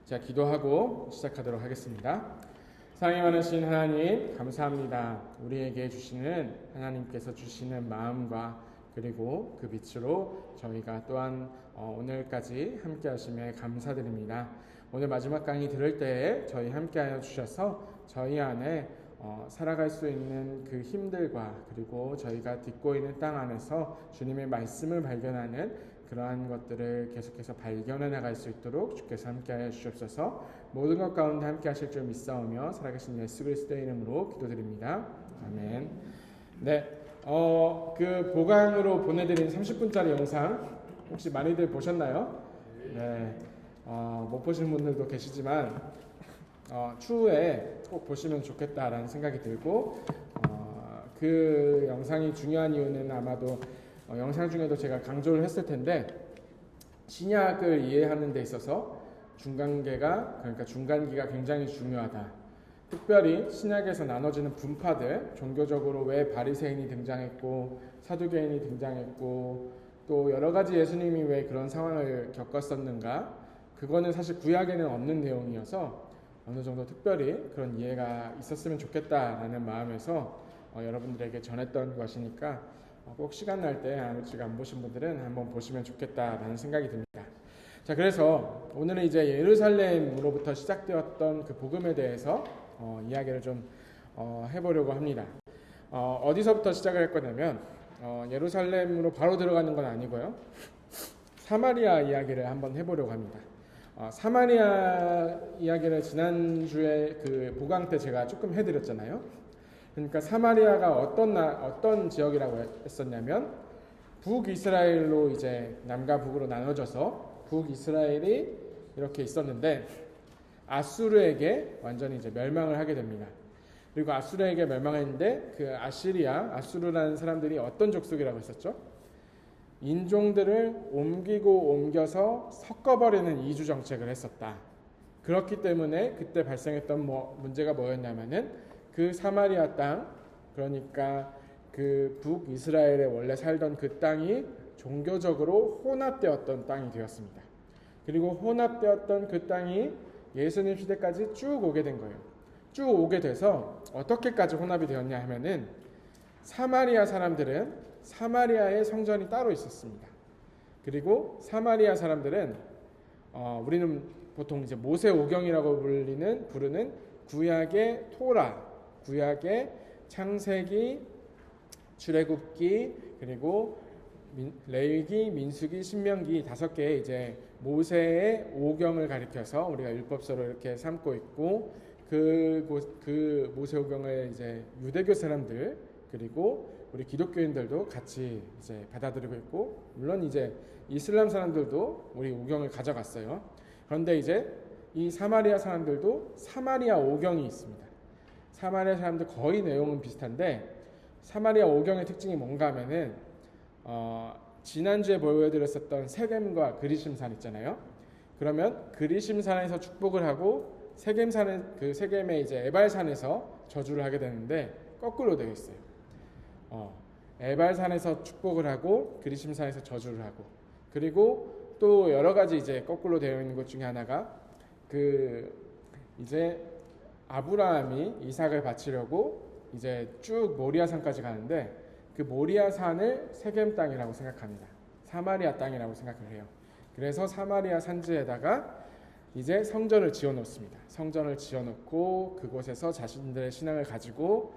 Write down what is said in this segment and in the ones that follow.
자, 기도하고 시작하도록 하겠습니다. 사랑이 많으신 하나님, 감사합니다. 우리에게 주시는 하나님께서 주시는 마음과 그리고 그 빛으로 저희가 또한 오늘까지 함께 하심에 감사드립니다. 오늘 마지막 강의 들을 때에 저희 함께하여 주셔서 저희 안에 살아갈 수 있는 그 힘들과 그리고 저희가 딛고 있는 땅 안에서 주님의 말씀을 발견하는 그러한 것들을 계속해서 발견해 나갈 수 있도록 주께서 함께하여 주옵소서. 모든 것 가운데 함께 하실 줄 믿사오며 살아계신 예수 그리스도의 이름으로 기도드립니다. 아멘. 네, 그 보강으로 보내드린 30분짜리 영상 혹시 많이들 보셨나요? 네, 못 보신 분들도 계시지만 추후에 꼭 보시면 좋겠다라는 생각이 들고 그 영상이 중요한 이유는 아마도 영상 중에도 제가 강조를 했을 텐데 신약을 이해하는 데 있어서 중간기가 굉장히 중요하다. 특별히 신약에서 나눠지는 분파들, 종교적으로 왜 바리새인이 등장했고 사두개인이 등장했고 또 여러 가지 예수님이 왜 그런 상황을 겪었었는가, 그거는 사실 구약에는 없는 내용이어서 어느 정도 특별히 그런 이해가 있었으면 좋겠다라는 마음에서 여러분들에게 전했던 것이니까 꼭 시간 날 때 아직 안 보신 분들은 한번 보시면 좋겠다라는 생각이 듭니다. 자, 그래서 오늘은 이제 예루살렘으로부터 시작되었던 그 복음에 대해서 이야기를 좀 해보려고 합니다. 어디서부터 시작을 할 거냐면 예루살렘으로 바로 들어가는 건 아니고요. 사마리아 이야기를 한번 해보려고 합니다. 사마리아 이야기를 지난주에 그 보강 때 제가 조금 해드렸잖아요. 그러니까 사마리아가 어떤 지역이라고 했었냐면 북이스라엘로 이제 남과 북으로 나눠져서 북이스라엘이 이렇게 있었는데 아수르에게 완전히 이제 멸망을 하게 됩니다. 그리고 아수르에게 멸망했는데 그 아수르라는 사람들이 어떤 족속이라고 했었죠? 인종들을 옮겨서 섞어버리는 이주 정책을 했었다. 그렇기 때문에 그때 발생했던 문제가 뭐였냐면은 그 사마리아 땅, 그러니까 그 북이스라엘에 원래 살던 그 땅이 종교적으로 혼합되었던 땅이 되었습니다. 그리고 혼합되었던 그 땅이 예수님 시대까지 쭉 오게 된 거예요. 쭉 오게 돼서 어떻게까지 혼합이 되었냐 하면은 사마리아 사람들은 사마리아의 성전이 따로 있었습니다. 그리고 사마리아 사람들은 우리는 보통 이제 모세오경이라고 부르는 구약의 토라, 구약의 창세기, 출애굽기, 그리고 레위기, 민수기, 신명기 5개의 이제 모세의 오경을 가리켜서 우리가 율법서로 이렇게 삼고 있고 그 모세오경을 이제 유대교 사람들 그리고 우리 기독교인들도 같이 이제 받아들이고 있고 물론 이제 이슬람 사람들도 우리 오경을 가져갔어요. 그런데 이제 이 사마리아 사람들도 사마리아 오경이 있습니다. 사마리아 사람들 거의 내용은 비슷한데 사마리아 오경의 특징이 뭔가 하면은 지난주에 보여드렸었던 세겜과 그리심산 있잖아요. 그러면 그리심산에서 축복을 하고 세겜의 이제 에발산에서 저주를 하게 되는데 거꾸로 되어 있어요. 에발산에서 축복을 하고 그리심산에서 저주를 하고 그리고 또 여러 가지 이제 거꾸로 되어 있는 것 중에 하나가 이제 아브라함이 이삭을 바치려고 이제 쭉 모리아산까지 가는데 그 모리아산을 세겜 땅이라고 생각합니다. 사마리아 땅이라고 생각을 해요. 그래서 사마리아 산지에다가 이제 성전을 지어 놓습니다. 성전을 지어 놓고 그곳에서 자신들의 신앙을 가지고,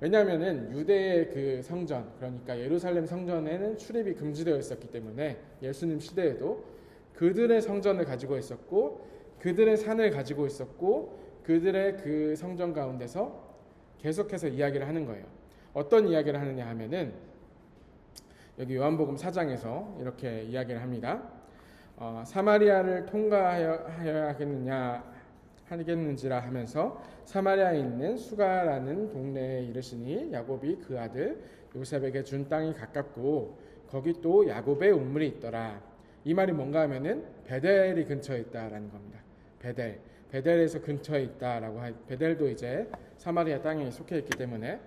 왜냐하면은 유대의 그 성전, 그러니까 예루살렘 성전에는 출입이 금지되어 있었기 때문에 예수님 시대에도 그들의 성전을 가지고 있었고 그들의 산을 가지고 있었고 그들의 그 성전 가운데서 계속해서 이야기를 하는 거예요. 어떤 이야기를 하느냐 하면은 여기 요한복음 4장에서 이렇게 이야기를 합니다. 사마리아를 통과하여야 하겠는지라 하면서 사마리아에 있는 수가라는 동네에 이르시니 야곱이 그 아들 요셉에게 준 땅이 가깝고 거기 또 야곱의 우물이 있더라. 이 말이 뭔가 하면은 베델이 근처에 있다라는 겁니다. 베델에서 근처에 있다라고 베델도 이제 사마리아 땅에 속해 있기 때문에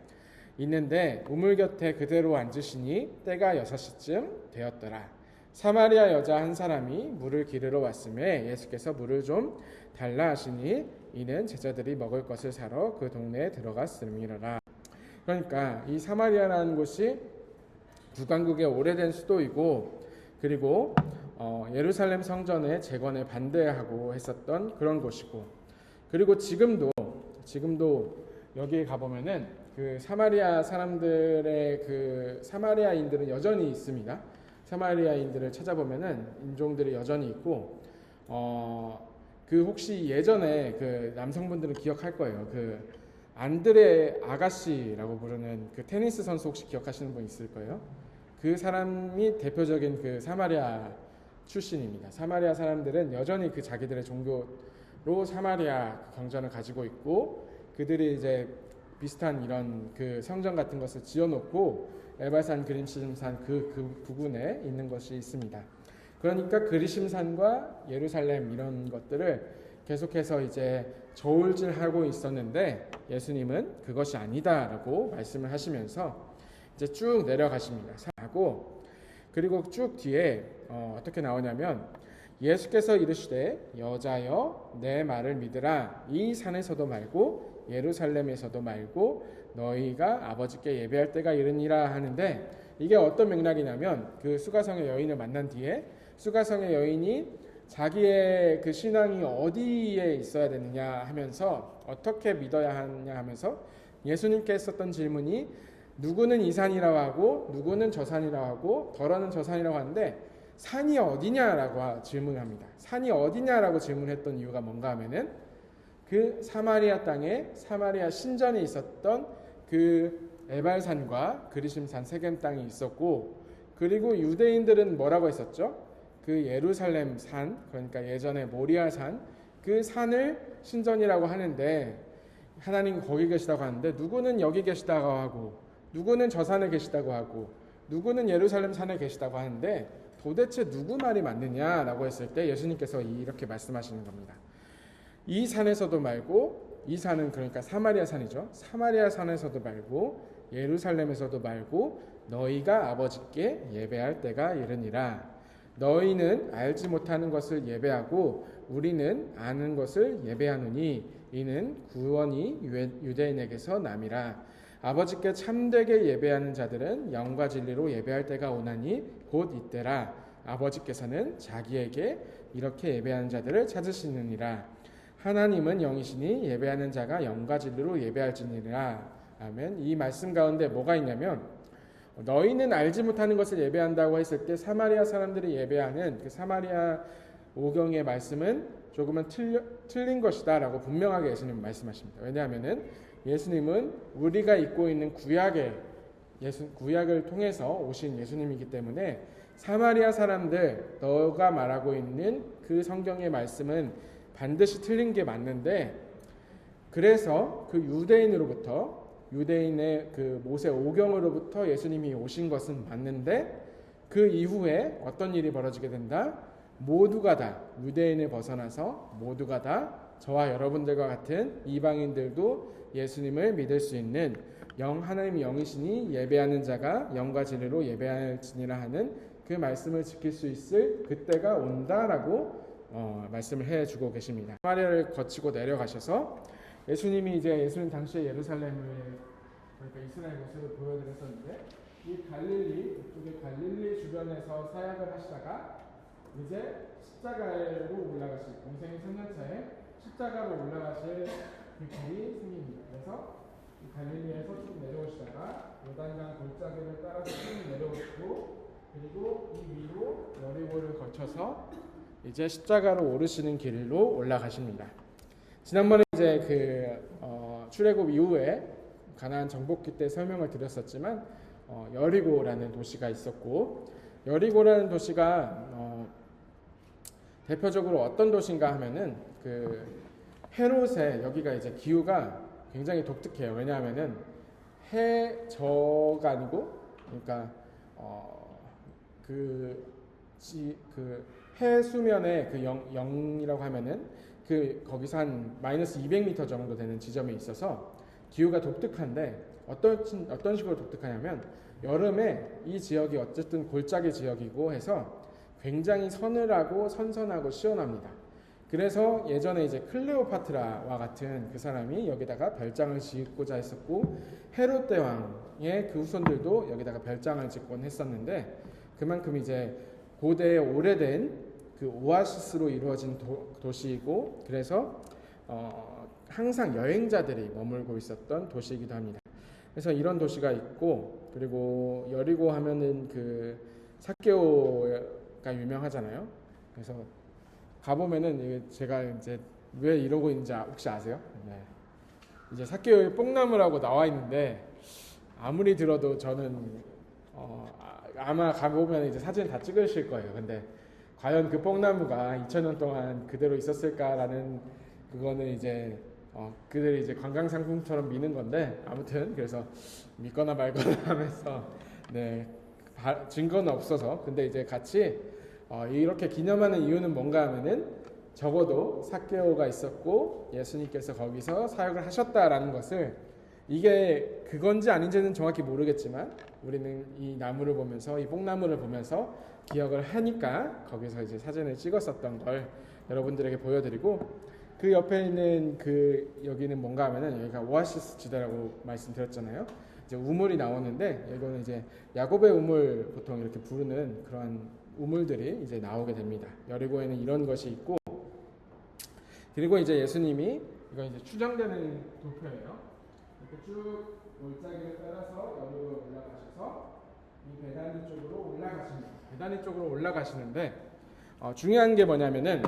있는데 우물 곁에 그대로 앉으시니 때가 6시쯤 되었더라. 사마리아 여자 한 사람이 물을 기르러 왔음에 예수께서 물을 좀 달라 하시니 이는 제자들이 먹을 것을 사러 그 동네에 들어갔음이라. 그러니까 이 사마리아라는 곳이 북왕국의 오래된 수도이고, 그리고 예루살렘 성전의 재건에 반대하고 했었던 그런 곳이고, 그리고 지금도 여기에 가보면은 그 사마리아 사람들의 그 사마리아인들은 여전히 있습니다. 사마리아인들을 찾아보면은 인종들이 여전히 있고, 그 혹시 예전에 그 남성분들은 기억할 거예요. 그 안드레 아가씨라고 부르는 그 테니스 선수 혹시 기억하시는 분 있을 거예요. 그 사람이 대표적인 그 사마리아 출신입니다. 사마리아 사람들은 여전히 그 자기들의 종교로 사마리아 경전을 가지고 있고, 그들이 이제 비슷한 이런 그 성전 같은 것을 지어놓고 에발산 그리심산 그 부근에 있는 것이 있습니다. 그러니까 그리심산과 예루살렘 이런 것들을 계속해서 이제 저울질하고 있었는데 예수님은 그것이 아니다라고 말씀을 하시면서 이제 쭉 내려가십니다. 하고, 그리고 쭉 뒤에 어떻게 나오냐면 예수께서 이르시되 여자여 내 말을 믿으라. 이 산에서도 말고 예루살렘에서도 말고 너희가 아버지께 예배할 때가 이르니라 하는데, 이게 어떤 맥락이냐면 그 수가성의 여인을 만난 뒤에 수가성의 여인이 자기의 그 신앙이 어디에 있어야 되느냐 하면서 어떻게 믿어야 하느냐 하면서 예수님께 했었던 질문이 누구는 이 산이라고 하고 누구는 저 산이라고 하고 더러는 저 산이라고 하는데 산이 어디냐라고 질문을 합니다. 산이 어디냐라고 질문했던 이유가 뭔가 하면은 그 사마리아 땅에 사마리아 신전에 있었던 그 에발산과 그리심산 세겜 땅이 있었고, 그리고 유대인들은 뭐라고 했었죠? 그 예루살렘 산, 그러니까 예전에 모리아 산, 그 산을 신전이라고 하는데 하나님 거기 계시다고 하는데 누구는 여기 계시다고 하고 누구는 저 산에 계시다고 하고 누구는 예루살렘 산에 계시다고 하는데 도대체 누구 말이 맞느냐라고 했을 때 예수님께서 이렇게 말씀하시는 겁니다. 이 산에서도 말고, 이 산은 그러니까 사마리아 산이죠. 사마리아 산에서도 말고 예루살렘에서도 말고 너희가 아버지께 예배할 때가 이르니라. 너희는 알지 못하는 것을 예배하고 우리는 아는 것을 예배하노니 이는 구원이 유대인에게서 남이라. 아버지께 참되게 예배하는 자들은 영과 진리로 예배할 때가 오나니 곧 이때라. 아버지께서는 자기에게 이렇게 예배하는 자들을 찾으시느니라. 하나님은 영이시니 예배하는 자가 영과 진리로 예배할지니라. 아멘. 이 말씀 가운데 뭐가 있냐면 너희는 알지 못하는 것을 예배한다고 했을 때 사마리아 사람들이 예배하는 그 사마리아 오경의 말씀은 조금은 틀린 것이다 라고 분명하게 예수님은 말씀하십니다. 왜냐하면 예수님은 우리가 입고 있는 구약을 통해서 오신 예수님이기 때문에 사마리아 사람들 너가 말하고 있는 그 성경의 말씀은 반드시 틀린 게 맞는데, 그래서 그 유대인의 그 모세 오경으로부터 예수님이 오신 것은 맞는데 그 이후에 어떤 일이 벌어지게 된다? 모두가 다 유대인을 벗어나서 모두가 다 저와 여러분들과 같은 이방인들도 예수님을 믿을 수 있는 하나님이 영이시니 예배하는 자가 영과 진리로 예배할지니라 하는 그 말씀을 지킬 수 있을 그때가 온다라고 말씀을 해주고 계십니다. 사마리아를 거치고 내려가셔서 예수님 당시에 예루살렘을, 그러니까 이스라엘 모습을 보여드렸었는데 이 이쪽에 갈릴리 주변에서 사역을 하시다가 이제 십자가로 올라가실, 공생의 3년차에 십자가로 올라가실 그 길이 생깁니다. 그래서 갈릴리에서 쭉 내려오시다가 요단강 골짜기를 따라서 쭉 내려오시고, 그리고 이 위로 여리고를 거쳐서 이제 십자가로 오르시는 길로 올라가십니다. 지난번에 이제 출애굽 이후에 가나안 정복기 때 설명을 드렸었지만 여리고라는 도시가 있었고, 여리고라는 도시가 대표적으로 어떤 도시인가 하면은 그 헤롯의, 여기가 이제 기후가 굉장히 독특해요. 왜냐하면은 해저가 아니고, 그러니까 해 수면에 그 영이라고 하면은 거기서 한 마이너스 200m 정도 되는 지점에 있어서 기후가 독특한데, 어떤 식으로 독특하냐면 여름에 이 지역이 어쨌든 골짜기 지역이고 해서 굉장히 서늘하고 선선하고 시원합니다. 그래서 예전에 이제 클레오파트라와 같은 그 사람이 여기다가 별장을 짓고자 했었고, 헤롯 대왕의 그 후손들도 여기다가 별장을 짓곤 했었는데, 그만큼 이제 고대의 오래된 그 오아시스로 이루어진 도시이고, 그래서 항상 여행자들이 머물고 있었던 도시이기도 합니다. 그래서 이런 도시가 있고, 그리고 여리고 하면은 그 삭개오가 유명하잖아요. 그래서 가보면은 제가 이제 왜 이러고 있는지 혹시 아세요? 네. 이제 삭개오에 뽕나무라고 나와 있는데, 아무리 들어도 저는 아마 가보면 이제 사진 다 찍으실 거예요. 근데 과연 그 뽕나무가 2000년 동안 그대로 있었을까라는, 그거는 이제 그들이 이제 관광 상품처럼 미는 건데, 아무튼 그래서 믿거나 말거나 하면서 네, 증거는 없어서. 근데 이제 같이 이렇게 기념하는 이유는 뭔가 하면은, 적어도 삭개오가 있었고 예수님께서 거기서 사역을 하셨다라는 것을, 이게 그건지 아닌지는 정확히 모르겠지만 우리는 이 나무를 보면서, 이 뽕나무를 보면서 기억을 하니까 거기서 이제 사진을 찍었었던 걸 여러분들에게 보여드리고, 그 옆에 있는 여기는 뭔가 하면은, 여기가 오아시스 지대라고 말씀드렸잖아요. 이제 우물이 나오는데, 이거는 이제 야곱의 우물, 보통 이렇게 부르는 그런 우물들이 이제 나오게 됩니다. 여리고에는 이런 것이 있고, 그리고 이제 예수님이, 이건 이제 추정되는 도표예요. 이렇게 쭉 골짜기를 따라서 여리고에 올라가셔서 이 베다니 쪽으로 올라가십니다. 베다니 쪽으로 올라가시는데, 중요한 게 뭐냐면은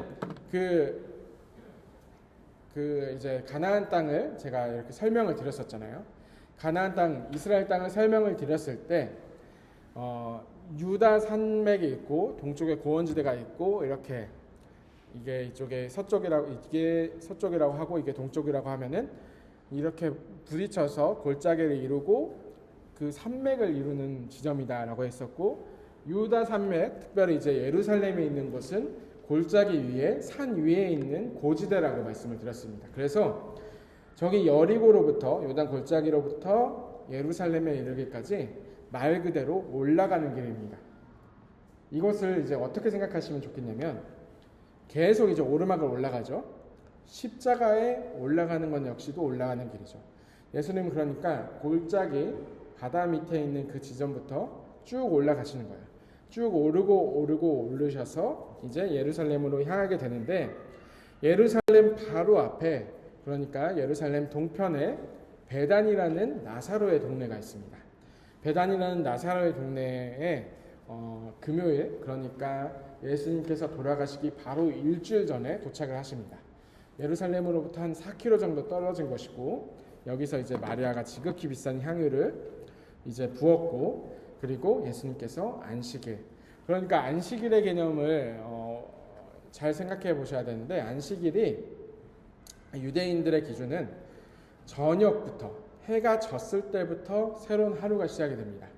이제 가나안 땅을 제가 이렇게 설명을 드렸었잖아요. 가나안 땅, 이스라엘 땅을 설명을 드렸을 때 유다 산맥이 있고 동쪽에 고원지대가 있고, 이렇게 이게 이쪽에 서쪽이라고 하고 이게 동쪽이라고 하면은, 이렇게 부딪혀서 골짜기를 이루고 그 산맥을 이루는 지점이다라고 했었고, 유다 산맥, 특별히 이제 예루살렘에 있는 곳은 골짜기 위에, 산 위에 있는 고지대라고 말씀을 드렸습니다. 그래서 저기 여리고로부터, 요단 골짜기로부터 예루살렘에 이르기까지 말 그대로 올라가는 길입니다. 이것을 이제 어떻게 생각하시면 좋겠냐면, 계속 이제 오르막을 올라가죠. 십자가에 올라가는 건 역시도 올라가는 길이죠. 예수님은 그러니까 골짜기 바다 밑에 있는 그 지점부터 쭉 올라가시는 거예요. 쭉 오르고 오르셔서 이제 예루살렘으로 향하게 되는데, 예루살렘 바로 앞에, 그러니까 예루살렘 동편에 베단이라는 나사로의 동네가 있습니다. 베단이라는 나사로의 동네에 금요일, 그러니까 예수님께서 돌아가시기 바로 일주일 전에 도착을 하십니다. 예루살렘으로부터 한 4km 정도 떨어진 것이고, 여기서 이제 마리아가 지극히 비싼 향유를 이제 부었고, 그리고 예수님께서 안식일, 그러니까 안식일의 개념을 잘 생각해 보셔야 되는데, 안식일이 유대인들의 기준은 저녁부터, 해가 졌을 때부터 새로운 하루가 시작이 됩니다.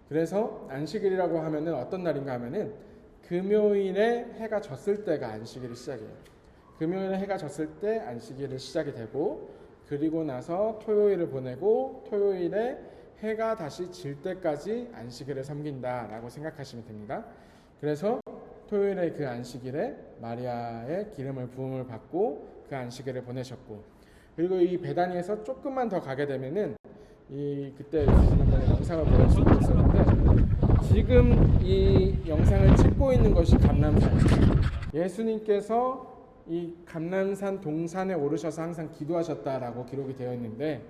그래서 안식일이라고 하면은 어떤 날인가 하면은, 금요일에 해가 졌을 때가 안식일이 시작이에요. 금요일에 해가 졌을 때 안식일이 시작이 되고, 그리고 나서 토요일을 보내고, 토요일에 해가 다시 질 때까지 안식일을 섬긴다라고 생각하시면 됩니다. 그래서 토요일에 그 안식일에 마리아의 기름을 부음을 받고 그 안식일을 보내셨고, 그리고 이 베다니에서 조금만 더 가게 되면은, 그때 지난번에 영상을 보여주고 있었는데, 지금 이 영상을 찍고 있는 것이 감람산. 예수님께서 이 감람산 동산에 오르셔서 항상 기도하셨다라고 기록이 되어 있는데,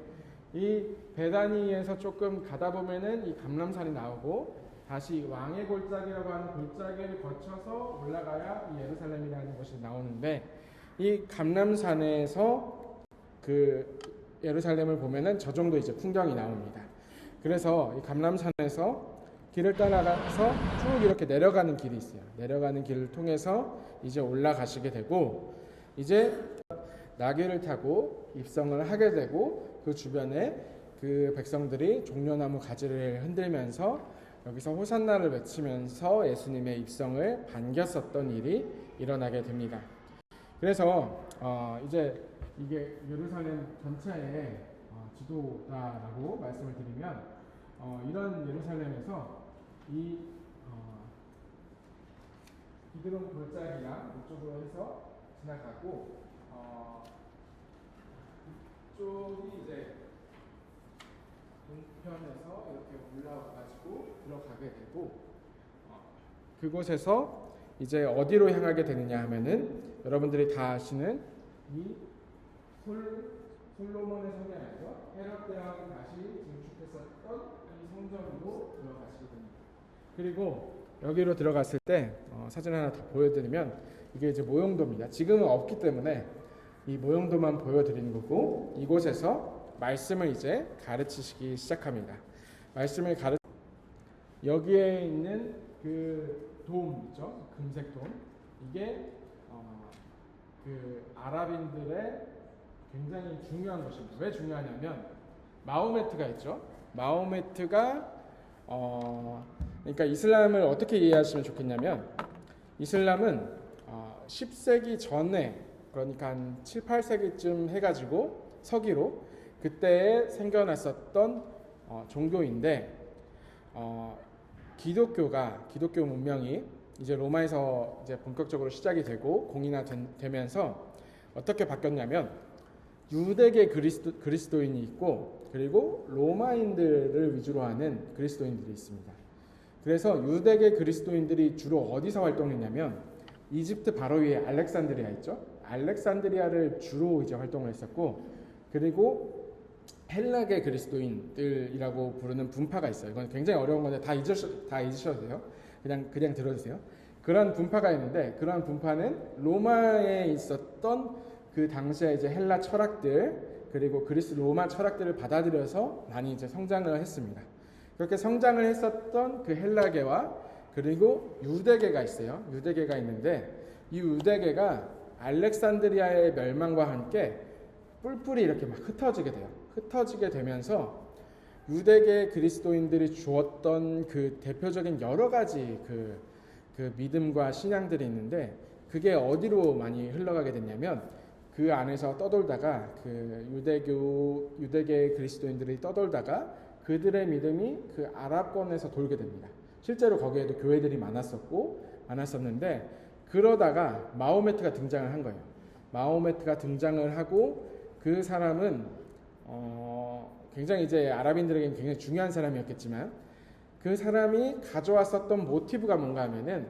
이 베다니에서 조금 가다 보면은 이 감람산이 나오고, 다시 왕의 골짜기라고 하는 골짜기를 거쳐서 올라가야 이 예루살렘이라는 곳이 나오는데, 이 감람산에서 그 예루살렘을 보면은 저 정도 이제 풍경이 나옵니다. 그래서 이 감람산에서 길을 따라가서 쭉 이렇게 내려가는 길이 있어요. 내려가는 길을 통해서 이제 올라가시게 되고, 이제 나귀를 타고 입성을 하게 되고, 그 주변에 그 백성들이 종려나무 가지를 흔들면서 여기서 호산나를 외치면서 예수님의 입성을 반겼었던 일이 일어나게 됩니다. 그래서 이제 이게 예루살렘 전체의 지도다라고 말씀을 드리면, 이런 예루살렘에서 기드론 골짜기랑 이쪽으로 해서 지나가고 이쪽이 이제 동편에서 이렇게 올라와가지고 들어가게 되고 그곳에서 이제 어디로 향하게 되느냐 하면은 여러분들이 다 아시는 이 솔로몬의 성이 아니죠. 헤롯 대왕이 다시 증축했었던 이 성전으로 들어가시게 됩니다. 그리고 여기로 들어갔을 때 사진 하나 더 보여드리면 이게 이제 모형도입니다. 지금은 없기 때문에 이 모형도만 보여드리는 거고 이곳에서 말씀을 이제 가르치시기 시작합니다. 말씀을 여기에 있는 그 돔 있죠? 금색 돔 이게 그 아랍인들의 굉장히 중요한 것입니다. 왜 중요하냐면 마호메트가 있죠. 마호메트가 그러니까 이슬람을 어떻게 이해하시면 좋겠냐면 이슬람은 10세기 전에 그러니까 한 7, 8세기쯤 해가지고 서기로 그때에 생겨났었던 종교인데 기독교 문명이 이제 로마에서 이제 본격적으로 시작이 되고 공인화되면서 어떻게 바뀌었냐면 유대계 그리스도인이 있고 그리고 로마인들을 위주로 하는 그리스도인들이 있습니다. 그래서 유대계 그리스도인들이 주로 어디서 활동했냐면 이집트 바로 위에 알렉산드리아 있죠. 알렉산드리아를 주로 이제 활동을 했었고 그리고 헬라계 그리스도인들이라고 부르는 분파가 있어요. 이건 굉장히 어려운 건데 다 잊으셔도 돼요. 그냥 들어주세요. 그런 분파가 있는데 그런 분파는 로마에 있었던 그 당시에 이제 헬라 철학들 그리고 그리스 로마 철학들을 받아들여서 많이 이제 성장을 했습니다. 그렇게 성장을 했었던 그 헬라계와 그리고 유대계가 있어요. 유대계가 있는데 이 유대계가 알렉산드리아의 멸망과 함께 뿔뿔이 이렇게 막 흩어지게 돼요. 흩어지게 되면서 유대계 그리스도인들이 주었던 그 대표적인 여러 가지 그 믿음과 신앙들이 있는데 그게 어디로 많이 흘러가게 됐냐면 그 안에서 떠돌다가 그 유대계 그리스도인들이 떠돌다가 그들의 믿음이 그 아랍권에서 돌게 됩니다. 실제로 거기에도 교회들이 많았었는데 그러다가 마호메트가 등장을 한 거예요. 마호메트가 등장을 하고 그 사람은 굉장히 이제 아랍인들에게는 굉장히 중요한 사람이었겠지만 그 사람이 가져왔었던 모티브가 뭔가 하면은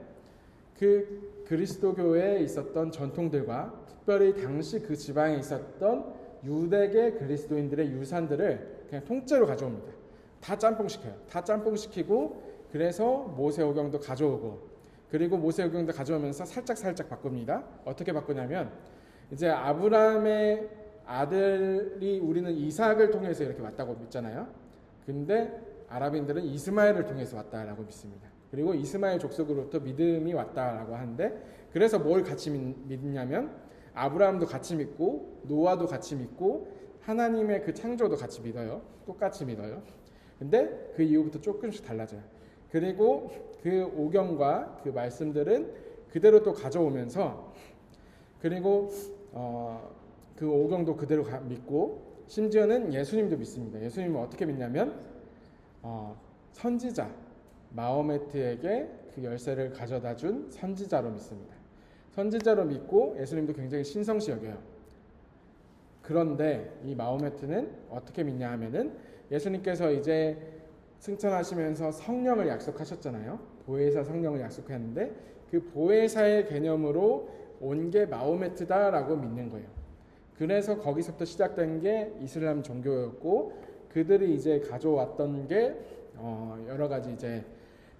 그 그리스도교에 있었던 전통들과 특별히 당시 그 지방에 있었던 유대계 그리스도인들의 유산들을 그냥 통째로 가져옵니다. 다 짬뽕시켜요. 다 짬뽕시키고 그래서 모세오경도 가져오고 그리고 모세오경도 가져오면서 살짝 바꿉니다. 어떻게 바꾸냐면 이제 아브라함의 아들이 우리는 이삭을 통해서 이렇게 왔다고 믿잖아요. 근데 아랍인들은 이스마엘을 통해서 왔다라고 믿습니다. 그리고 이스마엘 족속으로부터 믿음이 왔다라고 하는데 그래서 뭘 같이 믿냐면 아브라함도 같이 믿고 노아도 같이 믿고 하나님의 그 창조도 같이 믿어요. 똑같이 믿어요. 근데 그 이후부터 조금씩 달라져요. 그리고 그 오경과 그 말씀들은 그대로 또 가져오면서 그리고 그 오경도 그대로 믿고 심지어는 예수님도 믿습니다. 예수님은 어떻게 믿냐면 선지자 마호메트에게 그 열쇠를 가져다 준 선지자로 믿습니다. 선지자로 믿고 예수님도 굉장히 신성시 여겨요. 그런데 이 마호메트는 어떻게 믿냐 하면은 예수님께서 이제 승천하시면서 성령을 약속하셨잖아요. 보혜사 성령을 약속했는데 그 보혜사의 개념으로 온 게 마호메트다라고 믿는 거예요. 그래서 거기서부터 시작된 게 이슬람 종교였고 그들이 이제 가져왔던 게 여러 가지 이제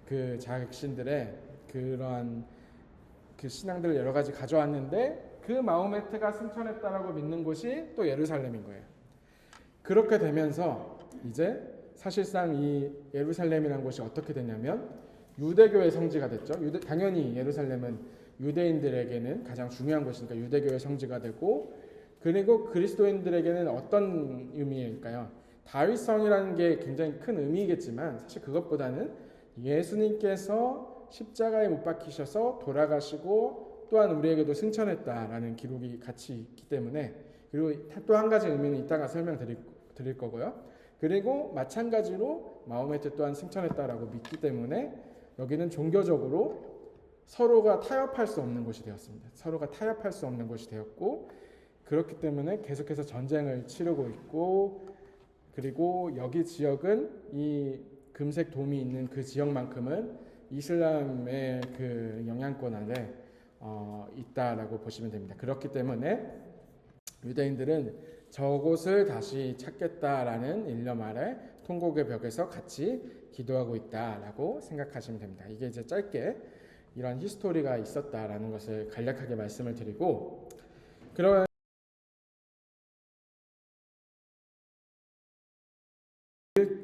그 자신들의 그러한 그 신앙들을 여러 가지 가져왔는데 그 마호메트가 승천했다라고 믿는 곳이 또 예루살렘인 거예요. 그렇게 되면서 이제 사실상 이 예루살렘이라는 곳이 어떻게 됐냐면 유대교의 성지가 됐죠. 당연히 예루살렘은 유대인들에게는 가장 중요한 곳이니까 유대교의 성지가 되고 그리고 그리스도인들에게는 어떤 의미일까요? 다윗성이라는 게 굉장히 큰 의미이겠지만 사실 그것보다는 예수님께서 십자가에 못 박히셔서 돌아가시고 또한 우리에게도 승천했다라는 기록이 같이 있기 때문에 그리고 또 한 가지 의미는 이따가 설명드릴 거고요. 그리고 마찬가지로 마호메트 또한 승천했다라고 믿기 때문에 여기는 종교적으로 서로가 타협할 수 없는 곳이 되었습니다. 서로가 타협할 수 없는 곳이 되었고, 그렇기 때문에 계속해서 전쟁을 치르고 있고, 그리고 여기 지역은 이 금색 돔이 있는 그 지역만큼은 이슬람의 그 영향권 아래 있다라고 보시면 됩니다. 그렇기 때문에 유대인들은 저곳을 다시 찾겠다라는 일념 아래 통곡의 벽에서 같이 기도하고 있다라고 생각하시면 됩니다. 이게 이제 짧게 이런 히스토리가 있었다라는 것을 간략하게 말씀을 드리고, 그런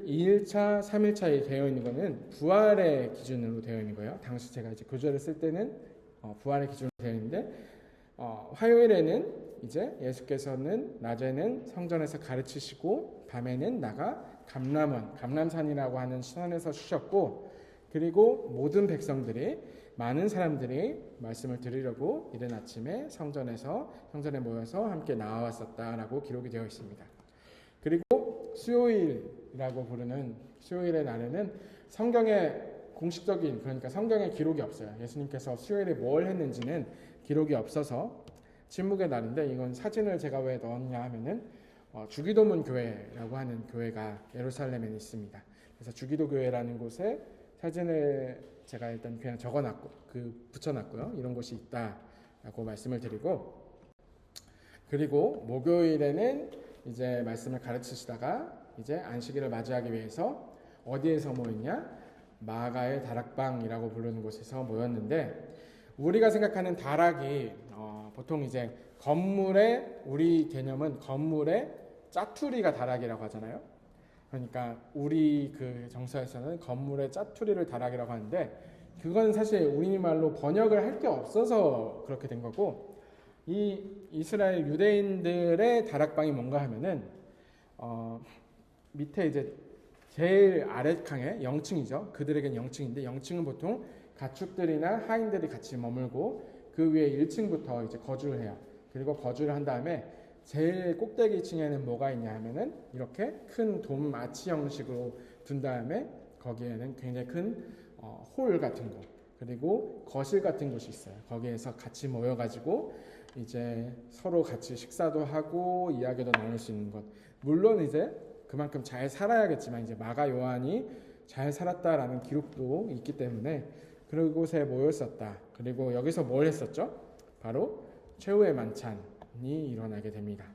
2일차, 3일차에 되어 있는 거는 부활의 기준으로 되어 있는 거예요. 당시 제가 이제 교재를 쓸 때는 부활의 기준으로 되어 있는데, 화요일에는 이제 예수께서는 낮에는 성전에서 가르치시고 밤에는 나가 감람산이라고 하는 산에서 쉬셨고, 그리고 모든 백성들이, 많은 사람들이 말씀을 들으려고 이른 아침에 성전에 모여서 함께 나왔었다라고 기록이 되어 있습니다. 그리고 수요일이라고 부르는 수요일의 날에는 성경에 공식적인, 그러니까 성경에 기록이 없어요. 예수님께서 수요일에 뭘 했는지는 기록이 없어서 침묵의 날인데, 이건 사진을 제가 왜 넣었냐 하면은 주기도문 교회라고 하는 교회가 예루살렘에 있습니다. 그래서 주기도 교회라는 곳에 사진을 제가 일단 그냥 적어놨고 붙여놨고요. 이런 곳이 있다라고 말씀을 드리고, 그리고 목요일에는 이제 말씀을 가르치시다가 이제 안식일을 맞이하기 위해서 어디에서 모였냐? 마가의 다락방이라고 부르는 곳에서 모였는데, 우리가 생각하는 다락이 보통 이제 건물의, 우리 개념은 건물의 짜투리가 다락이라고 하잖아요. 그러니까 우리 그 정서에서는 건물의 짜투리를 다락이라고 하는데, 그건 사실 우리말로 번역을 할 게 없어서 그렇게 된 거고, 이 이스라엘 유대인들의 다락방이 뭔가 하면은 밑에 이제 제일 아랫칸에 영층이죠. 그들에겐 영층인데, 영층은 보통 가축들이나 하인들이 같이 머물고 그 위에 1층부터 이제 거주를 해요. 그리고 거주를 한 다음에 제일 꼭대기 층에는 뭐가 있냐 하면은 이렇게 큰 돔 아치 형식으로 둔 다음에 거기에는 굉장히 큰 홀 같은 거, 그리고 거실 같은 곳이 있어요. 거기에서 같이 모여가지고 이제 서로 같이 식사도 하고 이야기도 나눌 수 있는 것. 물론 이제 그만큼 잘 살아야겠지만, 이제 마가 요한이 잘 살았다라는 기록도 있기 때문에 그곳에 모였었다. 그리고 여기서 뭘 했었죠? 바로 최후의 만찬이 일어나게 됩니다.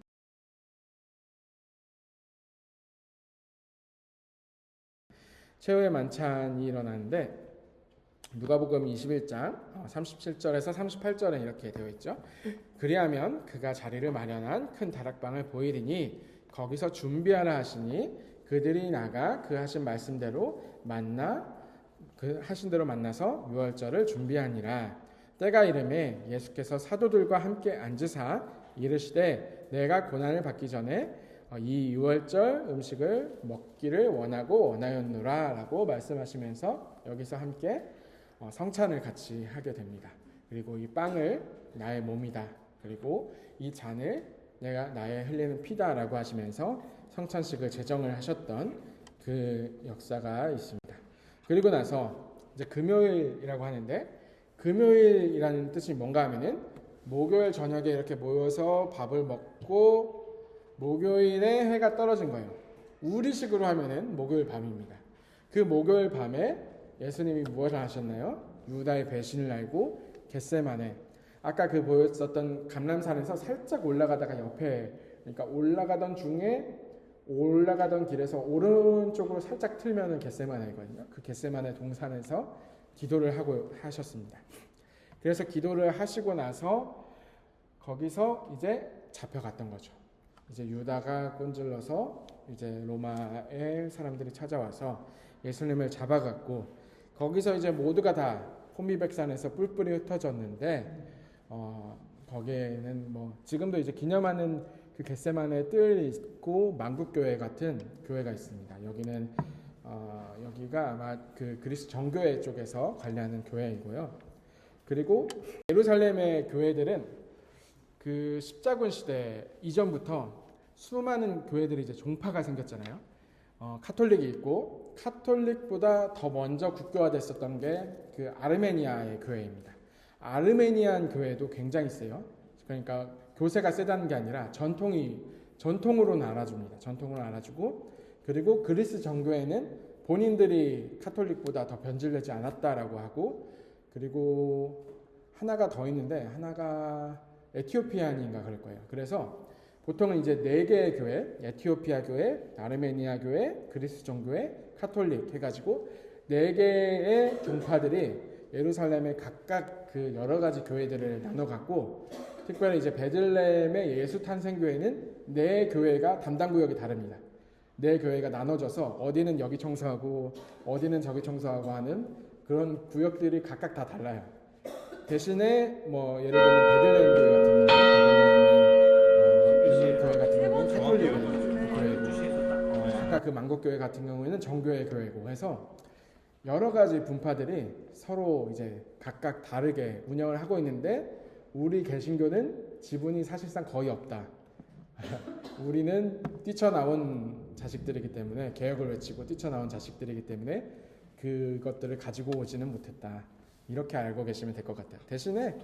최후의 만찬이 일어나는데, 누가복음 21장 37절에서 38절에 이렇게 되어 있죠. 그리하면 그가 자리를 마련한 큰 다락방을 보이리니 거기서 준비하라 하시니 그들이 나가 그 하신 말씀대로 만나서 유월절을 준비하니라. 때가 이르매 예수께서 사도들과 함께 앉으사 이르시되 내가 고난을 받기 전에 이 유월절 음식을 먹기를 원하였노라 라고 말씀하시면서 여기서 함께 성찬을 같이 하게 됩니다. 그리고 이 빵을 나의 몸이다, 그리고 이 잔을 내가 나의 흘리는 피다라고 하시면서 성찬식을 제정을 하셨던 그 역사가 있습니다. 그리고 나서 이제 금요일이라고 하는데, 금요일이라는 뜻이 뭔가 하면은 목요일 저녁에 이렇게 모여서 밥을 먹고 목요일에 해가 떨어진 거예요. 우리식으로 하면은 목요일 밤입니다. 그 목요일 밤에 예수님이 무엇을 하셨나요? 유다의 배신을 알고 겟세마네, 아까 그 보였었던 감람산에서 살짝 올라가다가 옆에, 그러니까 올라가던 길에서 오른쪽으로 살짝 틀면은 겟세마네거든요. 그 겟세마네 동산에서 기도를 하셨습니다. 그래서 기도를 하시고 나서 거기서 이제 잡혀갔던 거죠. 이제 유다가 꼰질러서 이제 로마의 사람들이 찾아와서 예수님을 잡아갔고, 거기서 이제 모두가 다 혼미백산에서 뿔뿔이 흩어졌는데, 거기에는 뭐 지금도 이제 기념하는 그 겟세마네 뜰이 있고 만국교회 같은 교회가 있습니다. 여기가 아마 그 그리스 정교회 쪽에서 관리하는 교회이고요. 그리고 예루살렘의 교회들은 그 십자군 시대 이전부터 수많은 교회들이 이제 종파가 생겼잖아요. 카톨릭이 있고, 카톨릭보다 더 먼저 국교화됐었던 게 그 아르메니아의 교회입니다. 아르메니안 교회도 굉장히 세요. 그러니까 교세가 세다는 게 아니라 전통으로 알아줍니다. 전통으로 알아주고, 그리고 그리스 정교회는 본인들이 카톨릭보다 더 변질되지 않았다라고 하고, 그리고 하나가 더 있는데 하나가 에티오피안인가 그럴 거예요. 그래서 보통은 이제 4개의 교회, 에티오피아 교회, 아르메니아 교회, 그리스 정교회, 카톨릭 해가지고 4개의 종파들이 예루살렘에 각각 그 여러 가지 교회들을 나눠 갖고, 특별히 이제 베들레헴의 예수 탄생교회는 4교회가 담당 구역이 다릅니다. 4교회가 나눠져서 어디는 여기 청소하고 어디는 저기 청소하고 하는 그런 구역들이 각각 다 달라요. 대신에 뭐 예를 들면 베들레헴 교회 같은 경우는 카톨릭 교회고, 아까 그 만국교회 같은 경우에는 정교회 교회고 해서 여러 가지 분파들이 서로 이제 각각 다르게 운영을 하고 있는데, 우리 개신교는 지분이 사실상 거의 없다. 우리는 뛰쳐나온 자식들이기 때문에, 개혁을 외치고 뛰쳐나온 자식들이기 때문에 그것들을 가지고 오지는 못했다. 이렇게 알고 계시면 될 것 같아요. 대신에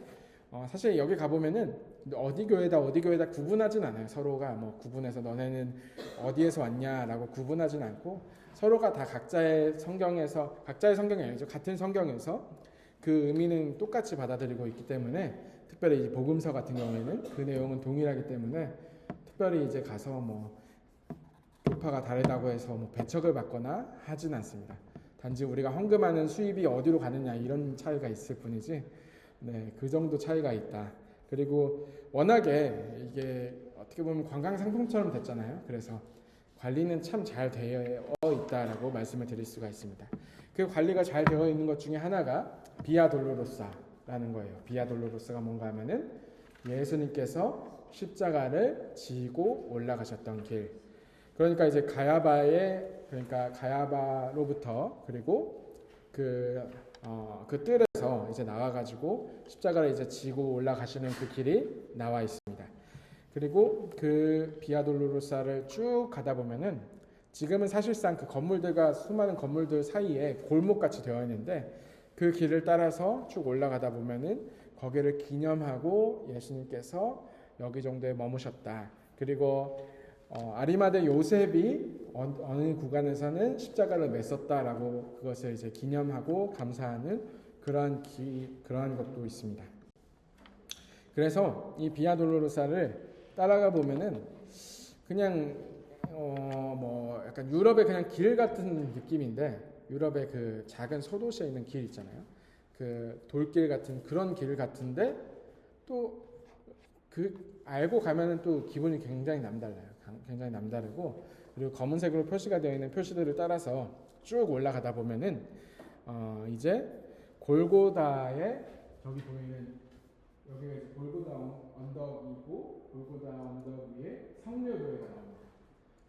사실 여기 가보면은 어디 교회다 구분하진 않아요. 서로가 뭐 구분해서 너네는 어디에서 왔냐라고 구분하진 않고, 서로가 다 각자의 성경이 아니죠. 같은 성경에서 그 의미는 똑같이 받아들이고 있기 때문에, 특별히 이제 복음서 같은 경우에는 그 내용은 동일하기 때문에 특별히 이제 가서 뭐 교파가 다르다고 해서 뭐 배척을 받거나 하진 않습니다. 단지 우리가 헌금하는 수입이 어디로 가느냐 이런 차이가 있을 뿐이지, 네, 그 정도 차이가 있다. 그리고 워낙에 이게 어떻게 보면 관광 상품처럼 됐잖아요. 그래서 관리는 참 잘 되어 있다라고 말씀을 드릴 수가 있습니다. 그 관리가 잘 되어 있는 것 중에 하나가 비아 돌로로사라는 거예요. 비아 돌로로사가 뭔가 하면은 예수님께서 십자가를 지고 올라가셨던 길. 그러니까 이제 가야바로부터 그리고 그 뜰에서 이제 나와가지고 십자가를 이제 지고 올라가시는 그 길이 나와 있습니다. 그리고 그 비아 돌로로사를 쭉 가다 보면은 지금은 사실상 그 건물들과 수많은 건물들 사이에 골목같이 되어 있는데, 그 길을 따라서 쭉 올라가다 보면은 거기를 기념하고 예수님께서 여기 정도에 머무셨다. 그리고 아리마대 요셉이 어느 구간에서는 십자가를 맸었다라고 그것을 이제 기념하고 감사하는 그러한 것도 있습니다. 그래서 이 비아 돌로로사를 따라가 보면은 그냥 뭐 약간 유럽의 그냥 길 같은 느낌인데, 유럽의 그 작은 소도시에 있는 길 있잖아요. 그 돌길 같은 그런 길 같은데, 또 그 알고 가면은 또 기분이 굉장히 남달라요. 굉장히 남다르고, 그리고 검은색으로 표시가 되어 있는 표시들을 따라서 쭉 올라가다 보면은 이제 골고다에 저기 보이는 여기가 골고다 언덕이고, 골고다 언덕 위에 성묘교회가 나옵니다.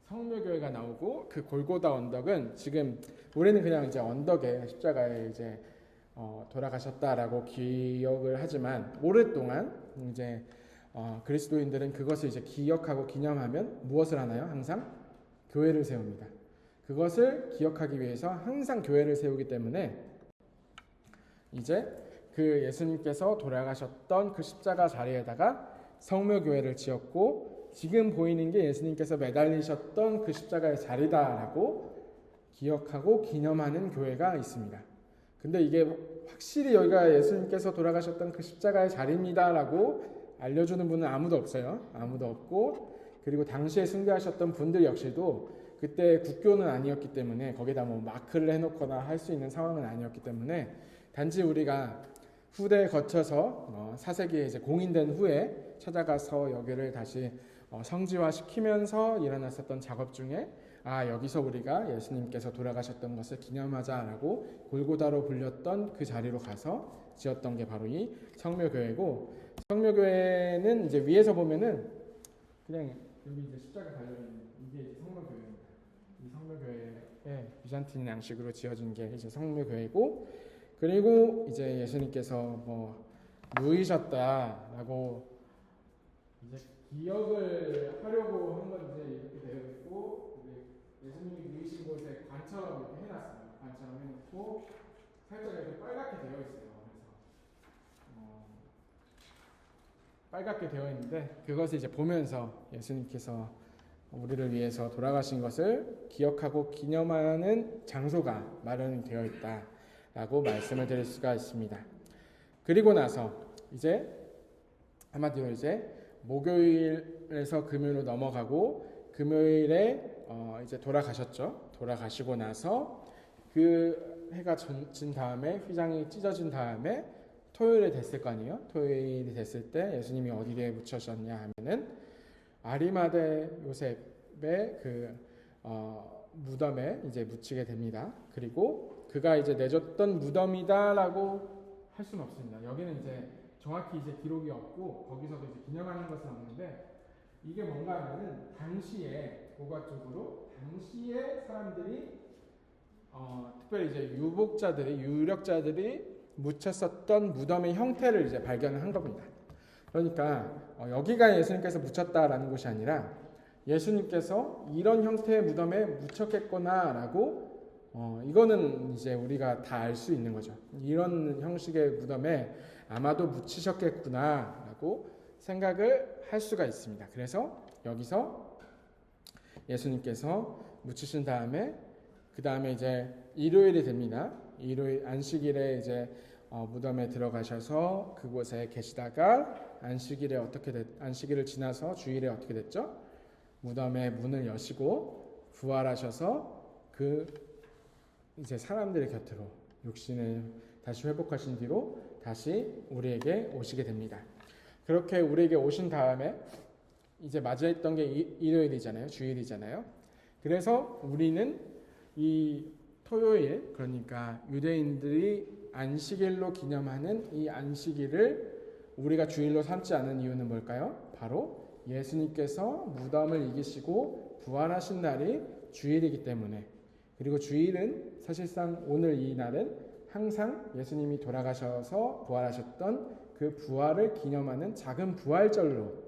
성묘교회가 나오고, 그 골고다 언덕은 지금 우리는 그냥 이제 언덕에 십자가에 이제 돌아가셨다라고 기억을 하지만, 오랫동안 이제 그리스도인들은 그것을 이제 기억하고 기념하면 무엇을 하나요? 항상 교회를 세웁니다. 그것을 기억하기 위해서 항상 교회를 세우기 때문에 이제 그 예수님께서 돌아가셨던 그 십자가 자리에다가 성묘교회를 지었고, 지금 보이는 게 예수님께서 매달리셨던 그 십자가의 자리다라고 기억하고 기념하는 교회가 있습니다. 근데 이게 확실히 여기가 예수님께서 돌아가셨던 그 십자가의 자리입니다라고 알려주는 분은 아무도 없어요. 아무도 없고, 그리고 당시에 숭배하셨던 분들 역시도 그때 국교는 아니었기 때문에 거기다 뭐 마크를 해놓거나 할 수 있는 상황은 아니었기 때문에, 단지 우리가 후대에 거쳐서 4세기에 이제 공인된 후에 찾아가서 여기를 다시 성지화시키면서 일어났었던 작업 중에, 여기서 우리가 예수님께서 돌아가셨던 것을 기념하자라고 골고다로 불렸던 그 자리로 가서 지었던 게 바로 이 성묘교회고, 성묘교회는 이제 위에서 보면은 그냥 여기 이제 십자가 달려있는 이게 이제 성묘교회입니다. 이 성묘교회에 비잔틴 양식으로 지어진 게 이제 성묘교회고, 그리고 이제 예수님께서 뭐 누이셨다라고 이제 기억을 하려고 한 건지 이렇게 되어 있고, 예수님이 누이신 곳에 관처럼 이렇게 해놨어요. 관처럼 해놓고 살짝 이렇게 빨갛게 되어 있어요. 그래서 빨갛게 되어 있는데 그것을 이제 보면서 예수님께서 우리를 위해서 돌아가신 것을 기억하고 기념하는 장소가 마련이 되어 있다라고 말씀을 드릴 수가 있습니다. 그리고 나서 이제 한마디로 이제 목요일에서 금요일로 넘어가고 금요일에 이제 돌아가셨죠. 돌아가시고 나서 그 해가 진 다음에 휘장이 찢어진 다음에 토요일에 됐을 거 아니에요. 토요일이 됐을 때 예수님이 어디에 묻혀졌냐 하면은 아리마대 요셉의 그 무덤에 이제 묻히게 됩니다. 그리고 그가 이제 내줬던 무덤이다라고 할 수는 없습니다. 여기는 이제 정확히 이제 기록이 없고 거기서도 이제 기념하는 것은 없는데 이게 뭔가 하면은 당시에 고고학적으로 당시에 사람들이 특별히 이제 유복자들이 유력자들이 묻혔었던 무덤의 형태를 이제 발견을 한 겁니다. 그러니까 여기가 예수님께서 묻혔다라는 것이 아니라 예수님께서 이런 형태의 무덤에 묻혔겠구나라고 이거는 이제 우리가 다 알 수 있는 거죠. 이런 형식의 무덤에 아마도 묻히셨겠구나라고 생각을 할 수가 있습니다. 그래서 여기서 예수님께서 묻히신 다음에 그 다음에 이제 일요일이 됩니다. 일요일 안식일에 이제 무덤에 들어가셔서 그곳에 계시다가 안식일을 지나서 주일에 어떻게 됐죠? 무덤의 문을 여시고 부활하셔서 그 이제 사람들의 곁으로 육신을 다시 회복하신 뒤로 다시 우리에게 오시게 됩니다. 그렇게 우리에게 오신 다음에 이제 맞이했던 게 일요일이잖아요. 주일이잖아요. 그래서 우리는 이 토요일, 그러니까 유대인들이 안식일로 기념하는 이 안식일을 우리가 주일로 삼지 않은 이유는 뭘까요? 바로 예수님께서 무덤을 이기시고 부활하신 날이 주일이기 때문에, 그리고 주일은 사실상 오늘 이 날은 항상 예수님이 돌아가셔서 부활하셨던 그 부활을 기념하는 작은 부활절로,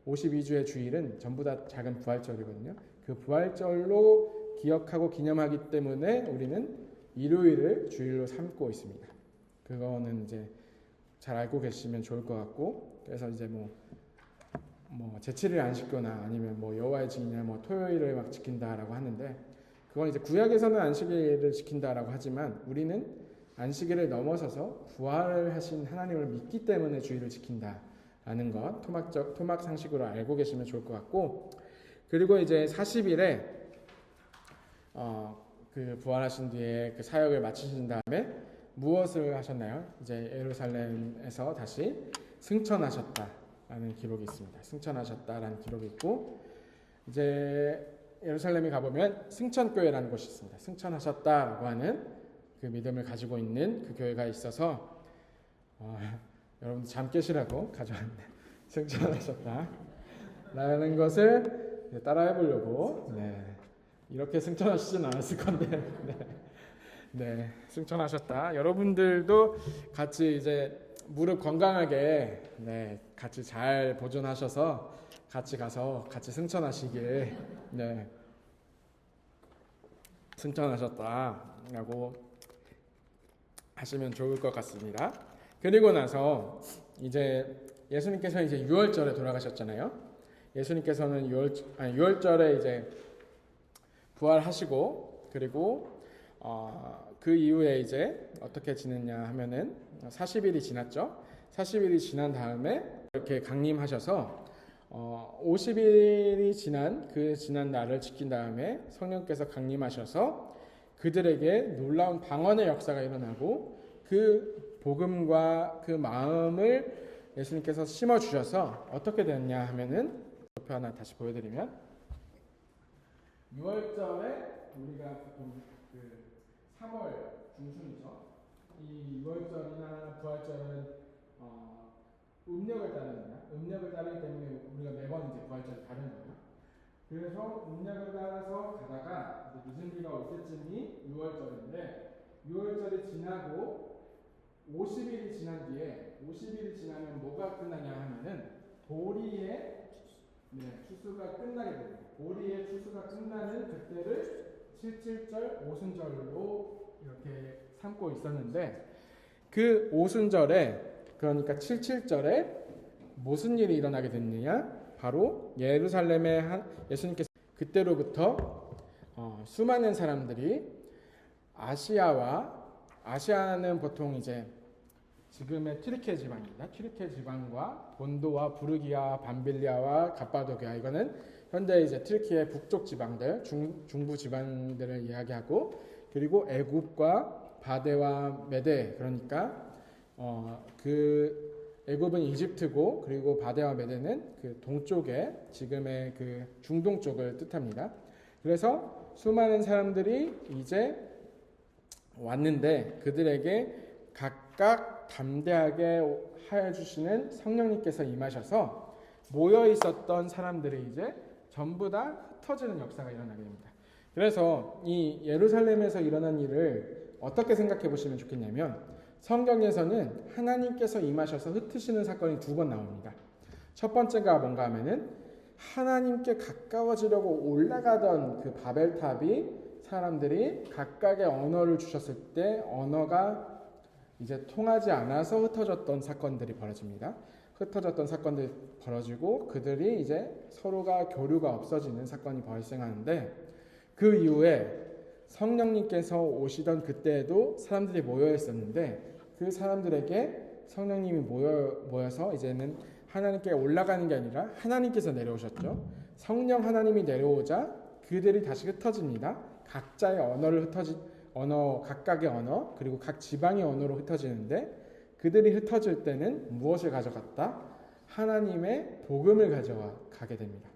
52주의 주일은 전부 다 작은 부활절이거든요. 그 부활절로 기억하고 기념하기 때문에 우리는 일요일을 주일로 삼고 있습니다. 그거는 이제 잘 알고 계시면 좋을 것 같고, 그래서 이제 뭐 제칠을 안 지거나 아니면 뭐 여호와의 증인이나 뭐 토요일을 막 지킨다라고 하는데, 그건 이제 구약에서는 안식일을 지킨다라고 하지만 우리는 안식일을 넘어서서 부활을 하신 하나님을 믿기 때문에 주일을 지킨다라는 것, 토막 상식으로 알고 계시면 좋을 것 같고, 그리고 이제 40일에 그 부활하신 뒤에 그 사역을 마치신 다음에 무엇을 하셨나요? 이제 예루살렘에서 다시 승천하셨다라는 기록이 있습니다. 승천하셨다라는 기록이 있고, 이제 예루살렘에 가보면 승천교회라는 곳이 있습니다. 승천하셨다라고 하는 그 믿음을 가지고 있는 그 교회가 있어서 여러분들 잠 깨시라고 가져왔는데 승천하셨다라는 것을 따라해 보려고 이렇게 승천하시진 않았을 건데 네, 승천하셨다. 여러분들도 같이 이제 무릎 건강하게 같이 잘 보존하셔서 같이 가서 같이 승천하시길 승천하셨다라고 하시면 좋을 것 같습니다. 그리고 나서 이제 예수님께서 이제 6월절에 돌아가셨잖아요. 예수님께서는 6월절에 이제 부활하시고, 그리고 그 이후에 이제 어떻게 지냈냐 하면은 40일이 지났죠. 40일이 지난 다음에 이렇게 강림하셔서 50일이 지난 날을 지킨 다음에 성령께서 강림하셔서 그들에게 놀라운 방언의 역사가 일어나고, 그 복음과 그 마음을 예수님께서 심어 주셔서 어떻게 됐냐 하면은 도표 하나 다시 보여드리면, 6월절에 우리가 보통 그 3월 중순이죠. 이 6월절이나 부활절은 음력을 따릅니다. 음력을 따르기 때문에 우리가 매번 이제 부활절을 다른 거예요. 그래서 음력을 따라서 가다가 이제 늦은 비가 올 때쯤이 6월절인데, 6월절이 지나고 50일이 지난 뒤에, 50일이 지나면 뭐가 끝나냐 하면은 보리의 추수가 끝나게 됩니다. 보리의 추수가 끝나는 그때를 77절 오순절로 이렇게 삼고 있었는데, 그 오순절에, 그러니까 77절에 무슨 일이 일어나게 됐느냐? 바로 예루살렘에 예수님께서 그때로부터 수많은 사람들이 아시아는 보통 이제 지금의 튀르키예 지방입니다. 튀르키예 지방과 본도와 부르기아, 밤빌리아와 갑바도기아, 이거는 현재 이제 튀르키예 북쪽 지방들, 중부 지방들을 이야기하고, 그리고 애굽과 바데와 메데, 그러니까 그 애굽은 이집트고, 그리고 바데와 메데는 그 동쪽에 지금의 그 중동 쪽을 뜻합니다. 그래서 수많은 사람들이 이제 왔는데 그들에게 각각 담대하게 하여 주시는 성령님께서 임하셔서 모여 있었던 사람들이 이제 전부 다 흩어지는 역사가 일어나게 됩니다. 그래서 이 예루살렘에서 일어난 일을 어떻게 생각해 보시면 좋겠냐면, 성경에서는 하나님께서 임하셔서 흩으시는 사건이 2번 나옵니다. 첫 번째가 뭔가 하면은 하나님께 가까워지려고 올라가던 그 바벨탑이 사람들이 각각의 언어를 주셨을 때 언어가 이제 통하지 않아서 흩어졌던 사건들이 벌어집니다. 흩어졌던 사건들이 벌어지고 그들이 이제 서로가 교류가 없어지는 사건이 발생하는데, 그 이후에 성령님께서 오시던 그때에도 사람들이 모여 있었는데, 그 사람들에게 성령님이 모여서 이제는 하나님께 올라가는 게 아니라 하나님께서 내려오셨죠. 성령 하나님이 내려오자 그들이 다시 흩어집니다. 각자의 각각의 언어, 그리고 각 지방의 언어로 흩어지는데, 그들이 흩어질 때는 무엇을 가져갔다? 하나님의 복음을 가져가게 됩니다.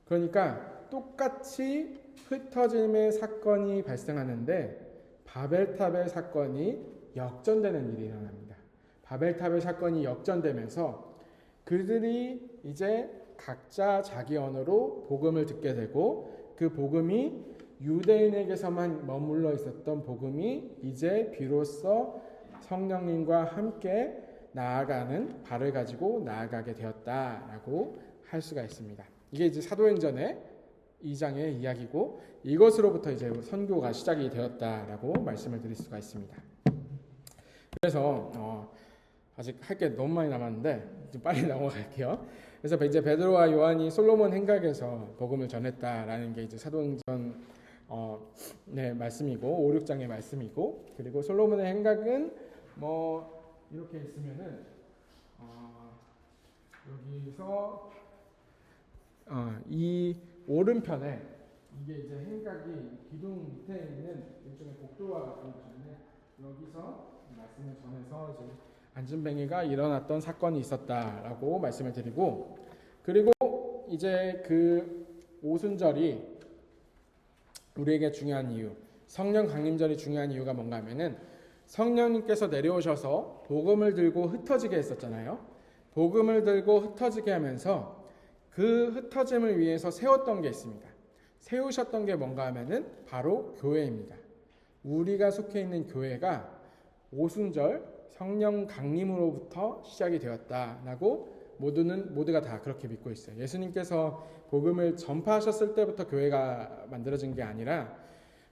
그러니까 똑같이 흩어짐의 사건이 발생하는데 바벨탑의 사건이 역전되는 일이 일어납니다. 바벨탑의 사건이 역전되면서 그들이 이제 각자 자기 언어로 복음을 듣게 되고, 그 복음이 유대인에게서만 머물러 있었던 복음이 이제 비로소 성령님과 함께 나아가는 발을 가지고 나아가게 되었다라고 할 수가 있습니다. 이게 이제 사도행전의 2장의 이야기고, 이것으로부터 이제 선교가 시작이 되었다라고 말씀을 드릴 수가 있습니다. 그래서 아직 할 게 너무 많이 남았는데 좀 빨리 넘어갈게요. 그래서 이제 베드로와 요한이 솔로몬 행각에서 복음을 전했다라는 게 이제 사도행전 말씀이고 5, 6장의 말씀이고, 그리고 솔로몬의 행각은 뭐 이렇게 있으면은 여기서 이 오른편에 이게 이제 행각이 기둥 밑에 있는 일종의 복도와 같은 곳인데, 여기서 말씀을 전해서 이제 안진뱅이가 일어났던 사건이 있었다라고 말씀을 드리고, 그리고 이제 그 오순절이 우리에게 중요한 이유, 성령 강림절이 중요한 이유가 뭔가 하면은 성령님께서 내려오셔서 복음을 들고 흩어지게 했었잖아요. 복음을 들고 흩어지게 하면서 그 흩어짐을 위해서 세웠던 게 있습니다. 세우셨던 게 뭔가 하면은 바로 교회입니다. 우리가 속해 있는 교회가 오순절 성령 강림으로부터 시작이 되었다라고 모두가 다 그렇게 믿고 있어요. 예수님께서 복음을 전파하셨을 때부터 교회가 만들어진 게 아니라,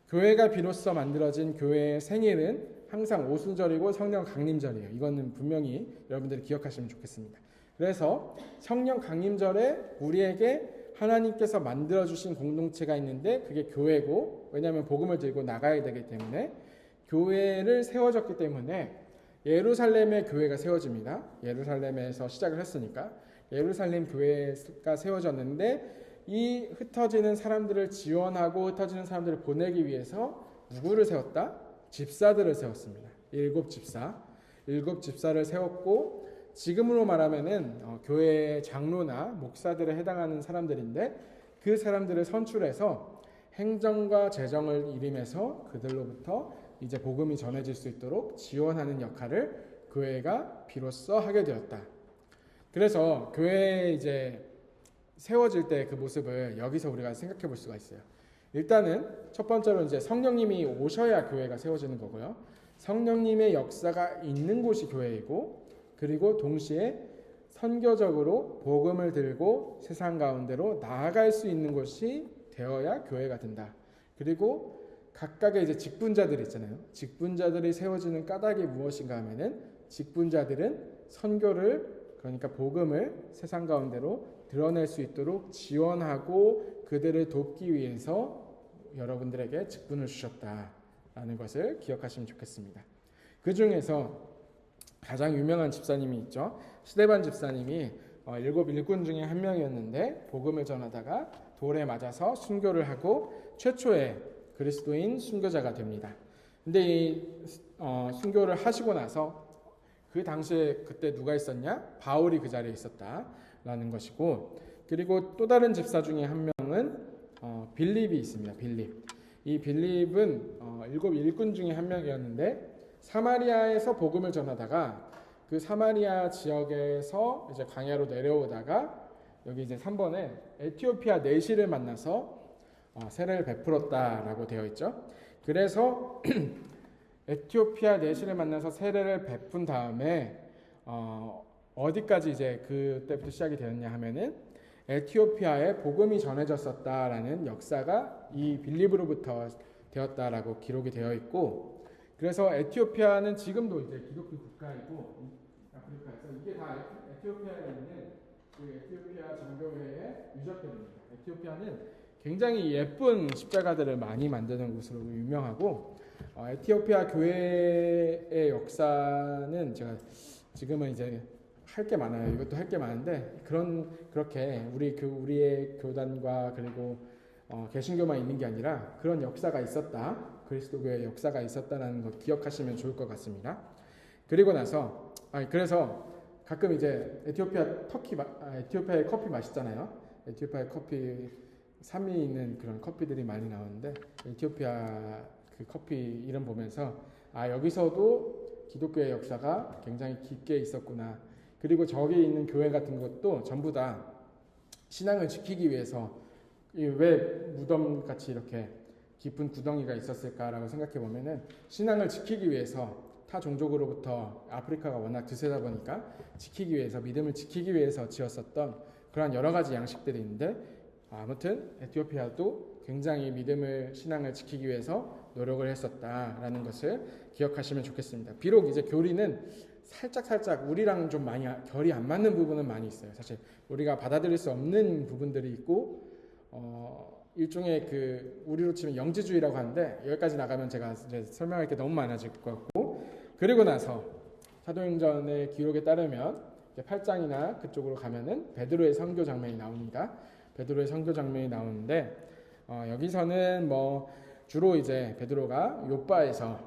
교회가 비로소 만들어진 교회의 생일은 항상 오순절이고 성령 강림절이에요. 이거는 분명히 여러분들이 기억하시면 좋겠습니다. 그래서 성령 강림절에 우리에게 하나님께서 만들어주신 공동체가 있는데 그게 교회고, 왜냐하면 복음을 들고 나가야 되기 때문에 교회를 세워졌기 때문에 예루살렘의 교회가 세워집니다. 예루살렘에서 시작을 했으니까 예루살렘 교회가 세워졌는데, 이 흩어지는 사람들을 지원하고 흩어지는 사람들을 보내기 위해서 누구를 세웠다? 집사들을 세웠습니다. 7집사를 세웠고, 지금으로 말하면은 교회의 장로나 목사들에 해당하는 사람들인데, 그 사람들을 선출해서 행정과 재정을 일임해서 그들로부터 이제 복음이 전해질 수 있도록 지원하는 역할을 교회가 비로소 하게 되었다. 그래서 교회에 이제 세워질 때 그 모습을 여기서 우리가 생각해 볼 수가 있어요. 일단은 첫 번째로 이제 성령님이 오셔야 교회가 세워지는 거고요. 성령님의 역사가 있는 곳이 교회이고, 그리고 동시에 선교적으로 복음을 들고 세상 가운데로 나아갈 수 있는 곳이 되어야 교회가 된다. 그리고 각각의 이제 직분자들이 있잖아요. 직분자들이 세워지는 까닭이 무엇인가 하면은, 직분자들은 선교를 그러니까 복음을 세상 가운데로 드러낼 수 있도록 지원하고 그들을 돕기 위해서 여러분들에게 직분을 주셨다라는 것을 기억하시면 좋겠습니다. 그 중에서 가장 유명한 집사님이 있죠. 스데반 집사님이 일곱 일꾼 중에 한 명이었는데 복음을 전하다가 돌에 맞아서 순교를 하고 최초의 그리스도인 순교자가 됩니다. 근데 이 순교를 하시고 나서 그 당시에 그때 누가 있었냐? 바울이 그 자리에 있었다라는 것이고, 그리고 또 다른 집사 중에 한 명은 빌립이 있습니다. 이 빌립은 일곱 일꾼 중에 한 명이었는데 사마리아에서 복음을 전하다가 그 사마리아 지역에서 이제 광야로 내려오다가 여기 이제 3번에 에티오피아 내시를 만나서 세례를 베풀었다라고 되어 있죠. 그래서 에티오피아 내시를 만나서 세례를 베푼 다음에 어디까지 이제 그때부터 시작이 되었냐 하면은 에티오피아에 복음이 전해졌었다라는 역사가 이 빌립으로부터 되었다라고 기록이 되어 있고, 그래서 에티오피아는 지금도 이제 기독교 국가이고 아프리카에서 이게 다 에티오피아에 있는 그 에티오피아 정교회의 유적들입니다. 에티오피아는 굉장히 예쁜 십자가들을 많이 만드는 곳으로 유명하고, 에티오피아 교회의 역사는 제가 지금은 이제 할 게 많아요. 이것도 할 게 많은데 그렇게 우리의 교단과 그리고 개신교만 있는 게 아니라 그런 역사가 있었다. 그리스도교의 역사가 있었다라는 거 기억하시면 좋을 것 같습니다. 그리고 나서 그래서 가끔 이제 에티오피아의 커피 맛있잖아요. 에티오피아의 커피 산미 있는 그런 커피들이 많이 나오는데 에티오피아 그 커피 이름 보면서 여기서도 기독교의 역사가 굉장히 깊게 있었구나. 그리고 저기 있는 교회 같은 것도 전부 다 신앙을 지키기 위해서 왜 무덤 같이 이렇게 깊은 구덩이가 있었을까라고 생각해 보면은 신앙을 지키기 위해서 타 종족으로부터 아프리카가 워낙 드세다 보니까 지키기 위해서 믿음을 지키기 위해서 지었었던 그런 여러 가지 양식들이 있는데 아무튼 에티오피아도 굉장히 신앙을 지키기 위해서 노력을 했었다라는 것을 기억하시면 좋겠습니다. 비록 이제 교리는 살짝 우리랑 좀 많이 결이 안 맞는 부분은 많이 있어요. 사실 우리가 받아들일 수 없는 부분들이 있고 일종의 그 우리로 치면 영지주의라고 하는데 여기까지 나가면 제가 이제 설명할 게 너무 많아질 것 같고, 그리고 나서 사도행전의 기록에 따르면 8장이나 그쪽으로 가면은 베드로의 선교 장면이 나옵니다. 베드로의 선교 장면이 나오는데 여기서는 뭐 주로 이제 베드로가 욥바에서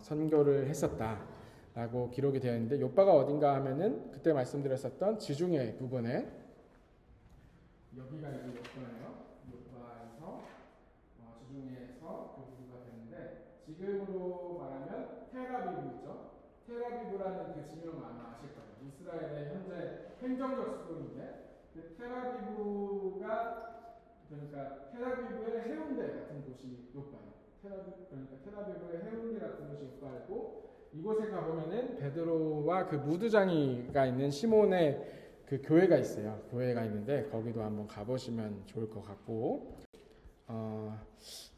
선교를 했었다라고 기록이 되어 있는데, 욥바가 어딘가 하면은 그때 말씀드렸었던 지중해 부분에 여기가 이제 욥바예요. 욥바에서 지중해에서 그 부부가 되는데 지금으로 말하면 텔아비브 있죠. 텔아비브라는 그 지명 아마 아실 거예요. 이스라엘의 현재 행정적 수도인데 그 그러니까 텔아비브의 해운대 같은 곳이 욥바예요. 그러니까 텔아비브의 해운대 같은 곳이 욥바이고, 이곳에 가보면은 베드로와 그 무드장이가 있는 시몬의 그 교회가 있어요. 교회가 있는데 거기도 한번 가보시면 좋을 것 같고,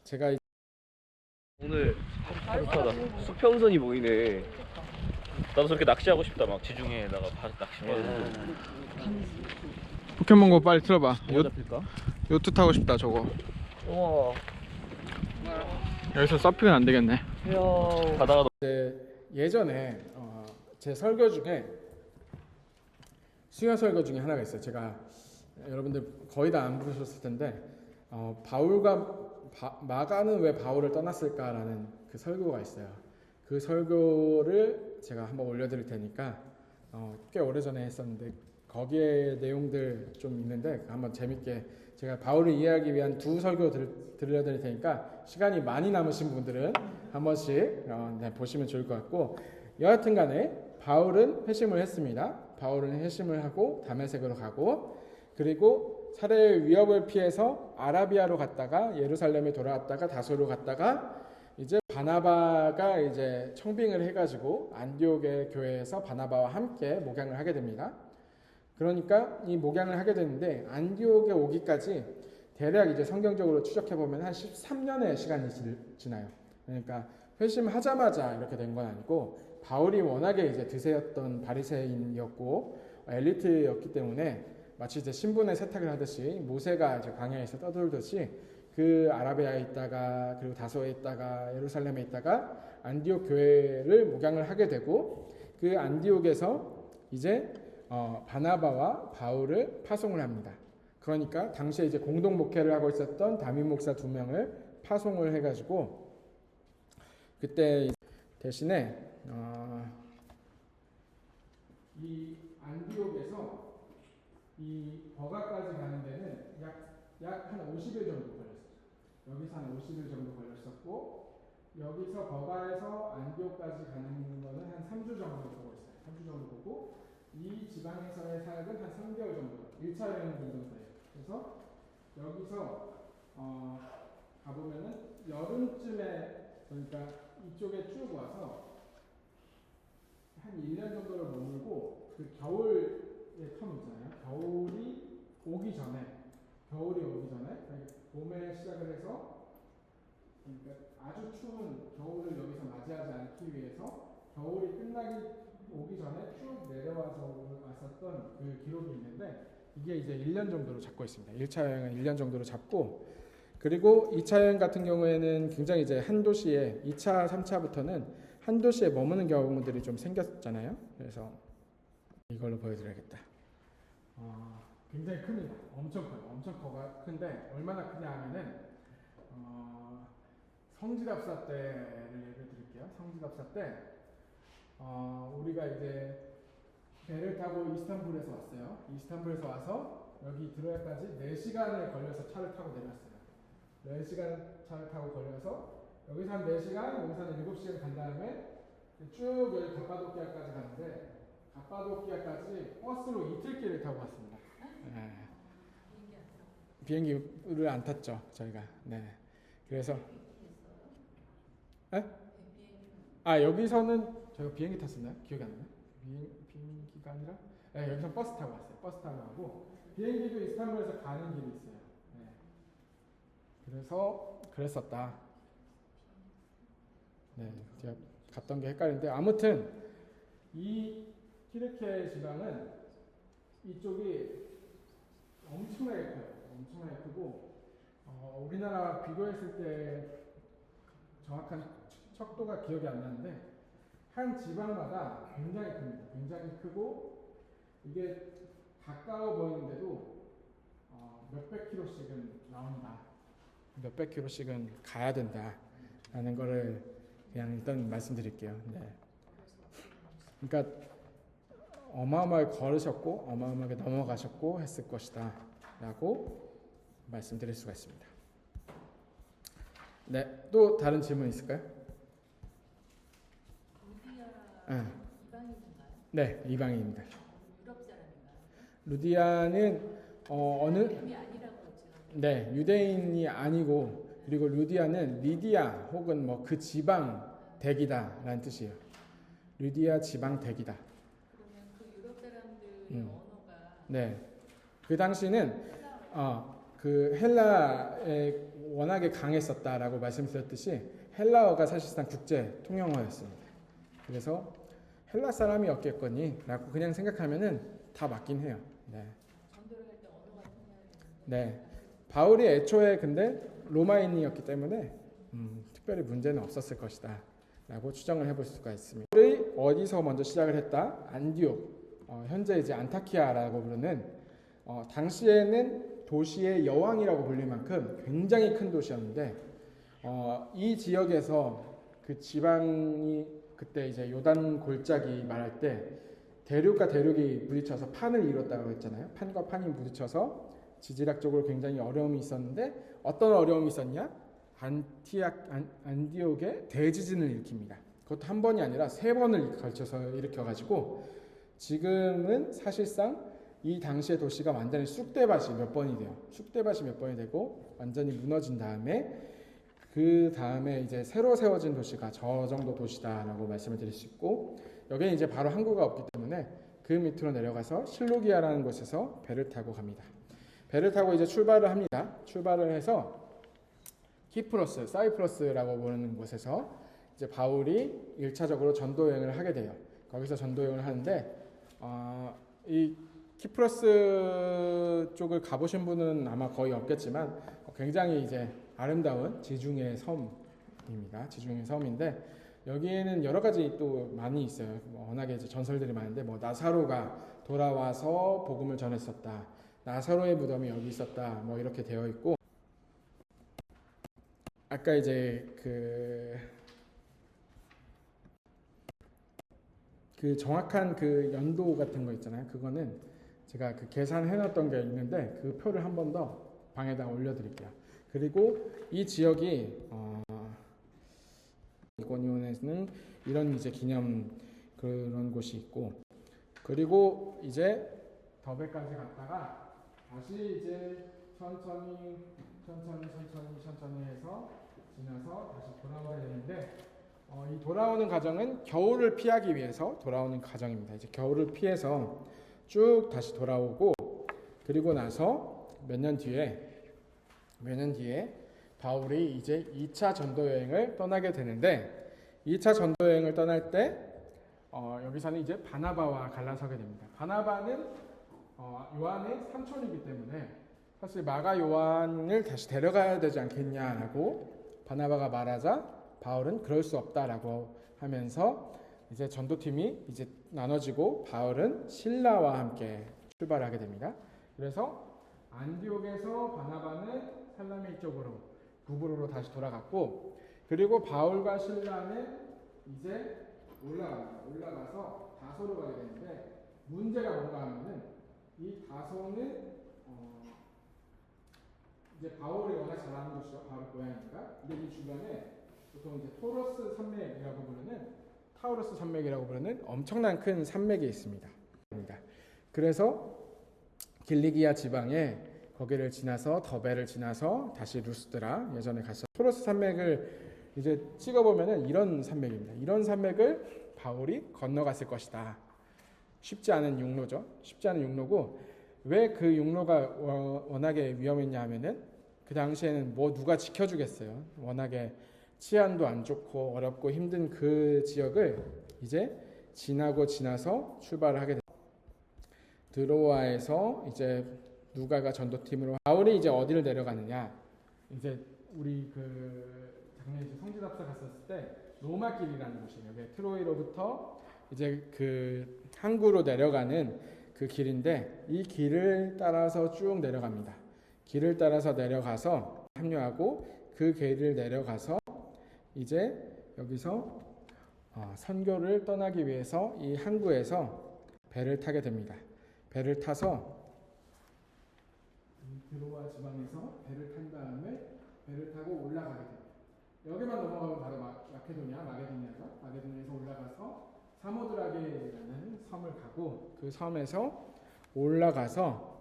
제가 오늘 좋다. 수평선이 보이네. 나도 저렇게 낚시하고 싶다. 막 지중해에다가 낚시하고. 포켓몬고 빨리 틀어봐. 뭐 잡힐까? 요트 타고 싶다 저거. 우와. 여기서 서핑은 안 되겠네. 헤어. 바다가 예전에 제 설교 중에 수요 설교 중에 하나가 있어요. 제가 여러분들 거의 다 안 보셨을 텐데 마가는 왜 바울을 떠났을까라는 그 설교가 있어요. 그 설교를 제가 한번 올려드릴 테니까 꽤 오래전에 했었는데 거기에 내용들 좀 있는데 한번 재밌게 제가 바울을 이해하기 위한 두 설교 들려드릴 테니까 시간이 많이 남으신 분들은 한 번씩 보시면 좋을 것 같고, 여하튼 간에 바울은 회심을 했습니다. 바울은 회심을 하고 다메섹으로 가고, 그리고 살해의 위협을 피해서 아라비아로 갔다가 예루살렘에 돌아왔다가 다소로 갔다가 이제 바나바가 이제 청빙을 해가지고 안디옥의 교회에서 바나바와 함께 목양을 하게 됩니다. 그러니까 이 목양을 하게 되는데 안디옥에 오기까지 대략 이제 성경적으로 추적해 보면 한 13년의 시간이 지나요. 그러니까 회심하자마자 이렇게 된 건 아니고 바울이 워낙에 이제 드세였던 바리새인이었고 엘리트였기 때문에 마치 이제 신분의 세탁을 하듯이 모세가 이제 광야에서 떠돌듯이 그 아라비아에 있다가 그리고 다소에 있다가 예루살렘에 있다가 안디옥 교회를 목양을 하게 되고 그 안디옥에서 이제 바나바와 바울을 파송을 합니다. 그러니까 당시에 이제 공동 목회를 하고 있었던 담임 목사 2명을 파송을 해가지고 그때 대신에 이 안디옥에서 이 버가까지 가는 데는 약 한 50일 정도 걸렸어요. 여기서 한 50일 정도 걸렸었고 여기서 버가에서 안디옥까지 가는 거는 한 3주 정도 보고 있어요. 3주 정도 보고 이 지방에서의 사역은 한 3개월 정도 1차 여행 정도예요. 그래서 여기서 가보면은 여름쯤에 그러니까 이쪽에 쭉 와서 한 1년 정도를 머물고 그 겨울의 텀 있잖아요. 겨울이 오기 전에 봄에 시작을 해서 그러니까 아주 추운 겨울을 여기서 맞이하지 않기 위해서 겨울이 끝나기 오기 전에 쭉 내려와서 왔었던 그 기록이 있는데 이게 이제 1년 정도로 잡고 있습니다. 1차 여행은 1년 정도로 잡고 그리고 2차 여행 같은 경우에는 굉장히 이제 한 도시에 2차, 3차부터는 한 도시에 머무는 경우들이 좀 생겼잖아요. 그래서 이걸로 보여드려야겠다. 굉장히 큽니다. 엄청 커요. 엄청 큰데 얼마나 크냐 하면은 성지답사 때를 예를 드릴게요. 성지답사 때 우리가 이제 배를 타고 이스탄불에서 왔어요. 이스탄불에서 와서 여기 드로야까지 4시간에 걸려서 차를 타고 내렸어요. 4시간 차를 타고 걸려서 여기서 한 4시간, 여기서 한 7시간 간 다음에 쭉 여기 갑바도키아까지 갔는데 갑바도키아까지 버스로 이틀길을 타고 왔습니다. 네. 비행기를 안 탔죠, 저희가. 네. 그래서 여기서는 저희가 비행기 탔었나요? 기억이 안 나요? 비행기가 아니라 여기서 버스 타고 왔어요. 버스 타고 가고 비행기도 이스탄불에서 가는 길이 있어요. 네. 그래서 그랬었다. 네, 제가 갔던 게 헷갈리는데 아무튼 이 키르케 지방은 이쪽이 엄청나게 커요. 엄청나게 크고 우리나라 비교했을 때 정확한 척도가 기억이 안 나는데 한 지방마다 굉장히 큽니다. 굉장히 크고 이게 가까워 보이는데도 몇백 킬로씩은 나온다. 몇백 킬로씩은 가야 된다라는 거를 그냥 일단 말씀드릴게요. 네. 그러니까 어마어마하게 걸으셨고 어마어마하게 넘어가셨고 했을 것이다 라고 말씀드릴 수가 있습니다. 네, 또 다른 질문 있을까요? 이방인인가요? 네, 이방인입니다. 유럽 사람인가요? 루디아는 어느 유대인이 아니라고 했죠. 네, 유대인이 아니고 그리고 루디아는 리디아 혹은 뭐 그 지방 대기다라는 뜻이에요. 루디아 지방 대기다. 그러면 그 유럽 사람들의 언어가 네, 그 당시는 그 헬라에 워낙에 강했었다라고 말씀드렸듯이 헬라어가 사실상 국제 통용어였습니다. 그래서 헬라 사람이었겠거니라고 그냥 생각하면은 다 맞긴 해요. 네. 전도를 할 때 언어가 통해야 되는데. 네. 바울이 애초에 근데 로마인이었기 때문에 특별히 문제는 없었을 것이다 라고 추정을 해볼 수가 있습니다. 바울이 어디서 먼저 시작을 했다? 안디옥, 현재 이제 안타키아라고 부르는 당시에는 도시의 여왕이라고 불릴 만큼 굉장히 큰 도시였는데 이 지역에서 그 지방이 그때 이제 요단 골짜기 말할 때 대륙과 대륙이 부딪혀서 판을 이뤘다고 했잖아요. 판과 판이 부딪혀서 지질학적으로 굉장히 어려움이 있었는데 어떤 어려움이 있었냐? 안디옥에 대지진을 일으킵니다. 그것도 한 번이 아니라 3번을 걸쳐서 일으켜가지고 지금은 사실상 이 당시의 도시가 완전히 쑥대밭이 몇 번이 돼요. 쑥대밭이 몇 번이 되고 완전히 무너진 다음에 그 다음에 이제 새로 세워진 도시가 저 정도 도시다라고 말씀을 드릴 수 있고 여기는 이제 바로 항구가 없기 때문에 그 밑으로 내려가서 실루기아라는 곳에서 배를 타고 갑니다. 배를 타고 이제 출발을 합니다. 출발을 해서 키프로스, 사이프러스라고 부르는 곳에서 이제 바울이 1차적으로 전도 여행을 하게 돼요. 거기서 전도 여행을 하는데 이 키프러스 쪽을 가보신 분은 아마 거의 없겠지만 굉장히 이제 아름다운 지중해 섬입니다. 지중해 섬인데 여기에는 여러 가지 또 많이 있어요. 워낙에 이제 전설들이 많은데 뭐 나사로가 돌아와서 복음을 전했었다. 나사로의 무덤이 여기 있었다. 뭐 이렇게 되어 있고 아까 이제 그 정확한 그 연도 같은 거 있잖아요. 그거는 제가 그 계산해 놨던 게 있는데 그 표를 한 번 더 방에다 올려드릴게요. 그리고 이 지역이 이권이온에는 이런 이제 기념 그런 곳이 있고 그리고 이제 더베까지 갔다가 다시 이제 천천히 해서 지나서 다시 돌아오게 되는데 이 돌아오는 과정은 겨울을 피하기 위해서 돌아오는 과정입니다. 이제 겨울을 피해서 쭉 다시 돌아오고 그리고 나서 몇 년 뒤에 바울이 이제 2차 전도 여행을 떠나게 되는데 2차 전도 여행을 떠날 때 여기서는 이제 바나바와 갈라서게 됩니다. 바나바는 요한의 삼촌이기 때문에 사실 마가 요한을 다시 데려가야 되지 않겠냐라고 바나바가 말하자 바울은 그럴 수 없다라고 하면서 이제 전도팀이 이제 나눠지고 바울은 신라와 함께 출발하게 됩니다. 그래서 안디옥에서 바나바는 살라미 쪽으로 구브로로 다시 돌아갔고 그리고 바울과 신라는 이제 올라가서 다소로 가게 되는데 문제가 뭔가 하면은 이 다소는 이제 바울이 워낙 잘하는 곳이죠. 바울 고향이니까. 근데 이 주변에 보통 이제 타우러스 산맥이라고 부르는 엄청난 큰 산맥이 있습니다. 그래서 길리기아 지방에 거기를 지나서 더베를 지나서 다시 루스드라 예전에 갔었. 타우러스 산맥을 이제 찍어보면은 이런 산맥입니다. 이런 산맥을 바울이 건너갔을 것이다. 쉽지 않은 육로죠. 쉽지 않은 육로고 왜 그 육로가 워낙에 위험했냐 하면은 그 당시에는 뭐 누가 지켜주겠어요. 워낙에 치안도 안 좋고 어렵고 힘든 그 지역을 이제 지나서 출발을 하게 됩니다. 드로아에서 이제 누가가 전도팀으로 바울이 이제 어디를 내려가느냐 이제 우리 작년에 이제 성지답사 갔었을 때 로마길이라는 곳이에요. 여기 트로이로부터 이제 그 항구로 내려가는 그 길인데 이 길을 따라서 쭉 내려갑니다. 길을 따라서 내려가서 합류하고 그 길을 내려가서 이제 여기서 선교를 떠나기 위해서 이 항구에서 배를 타게 됩니다. 배를 타서 드로아 지방에서 배를 탄 다음에 배를 타고 올라가게 됩니다. 여기만 넘어가면 바로 마게도니아에서 올라가서 사모드라게라는 섬을 가고 그 섬에서 올라가서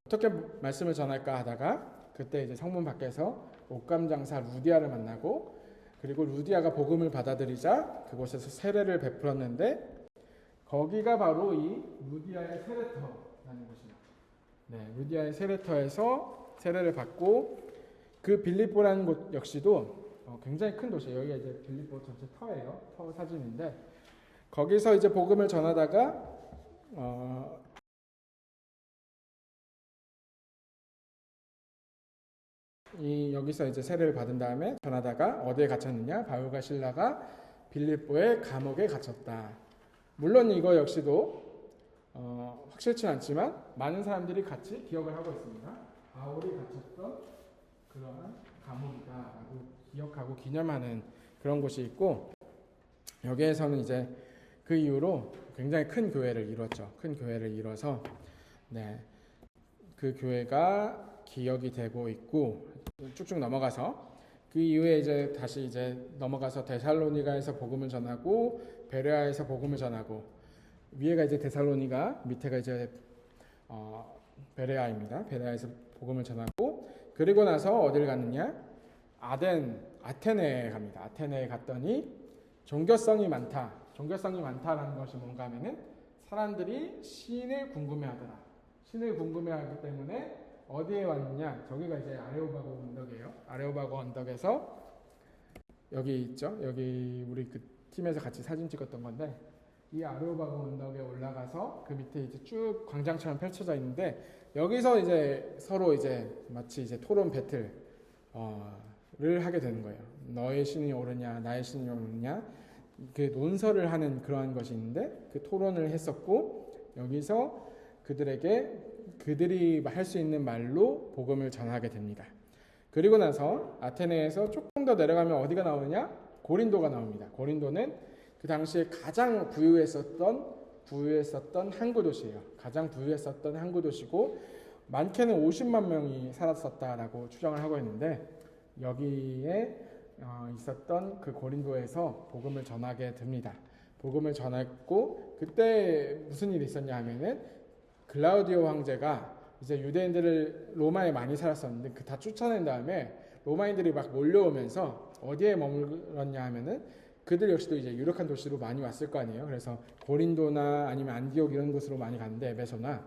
어떻게 말씀을 전할까 하다가 그때 이제 성문 밖에서 옷감장사 루디아를 만나고 그리고 루디아가 복음을 받아들이자 그곳에서 세례를 베풀었는데 거기가 바로 이 루디아의 세례터라는 곳입니다. 네, 루디아의 세례터에서 세례를 받고 그 빌립보라는 곳 역시도 굉장히 큰 도시예요. 여기가 이제 빌립보 전체 터예요. 터 사진인데 거기서 이제 복음을 전하다가 여기서 이제 세례를 받은 다음에 전하다가 어디에 갇혔느냐? 바울과 신라가 빌립보의 감옥에 갇혔다. 물론 이거 역시도 확실치 않지만 많은 사람들이 같이 기억을 하고 있습니다. 바울이 갇혔던 그러한 감옥이다라고 기억하고 기념하는 그런 곳이 있고 여기에서는 이제 그 이후로 굉장히 큰 교회를 이뤘죠. 큰 교회를 이뤄서 그 교회가 기억이 되고 있고 쭉쭉 넘어가서 그 이후에 이제 다시 이제 넘어가서 데살로니가에서 복음을 전하고 베레아에서 복음을 전하고 위에가 이제 데살로니가 밑에가 이제 베레아입니다. 베레아에서 복음을 전하고 그리고 나서 어디를 갔느냐? 아테네에 갑니다. 아테네에 갔더니 종교성이 많다라는 것이 뭔가 하면은 사람들이 신을 궁금해하더라. 신을 궁금해하기 때문에 어디에 왔느냐? 저기가 이제 아레오바고 언덕이에요. 아레오바고 언덕에서 여기 있죠. 여기 우리 그 팀에서 같이 사진 찍었던 건데 이 아레오바고 언덕에 올라가서 그 밑에 이제 쭉 광장처럼 펼쳐져 있는데 여기서 이제 서로 이제 마치 이제 토론 배틀 를 하게 되는 거예요. 너의 신이 옳으냐, 나의 신이 옳으냐, 그 논설을 하는 그러한 것이 있는데 그 토론을 했었고 여기서 그들이 할 수 있는 말로 복음을 전하게 됩니다. 그리고 나서 아테네에서 조금 더 내려가면 어디가 나오느냐? 고린도가 나옵니다. 고린도는 그 당시에 가장 부유했었던 항구 도시예요. 가장 부유했었던 항구 도시고 많게는 50만 명이 살았었다라고 추정을 하고 있는데 여기에 있었던 그 고린도에서 복음을 전하게 됩니다. 복음을 전했고 그때 무슨 일이 있었냐 하면은 글라우디오 황제가 이제 유대인들을 로마에 많이 살았었는데 그 다 쫓아낸 다음에 로마인들이 막 몰려오면서 어디에 머물렀냐 하면은 그들 역시도 이제 유력한 도시로 많이 왔을 거 아니에요. 그래서 고린도나 아니면 안디옥 이런 곳으로 많이 갔는데 에베소나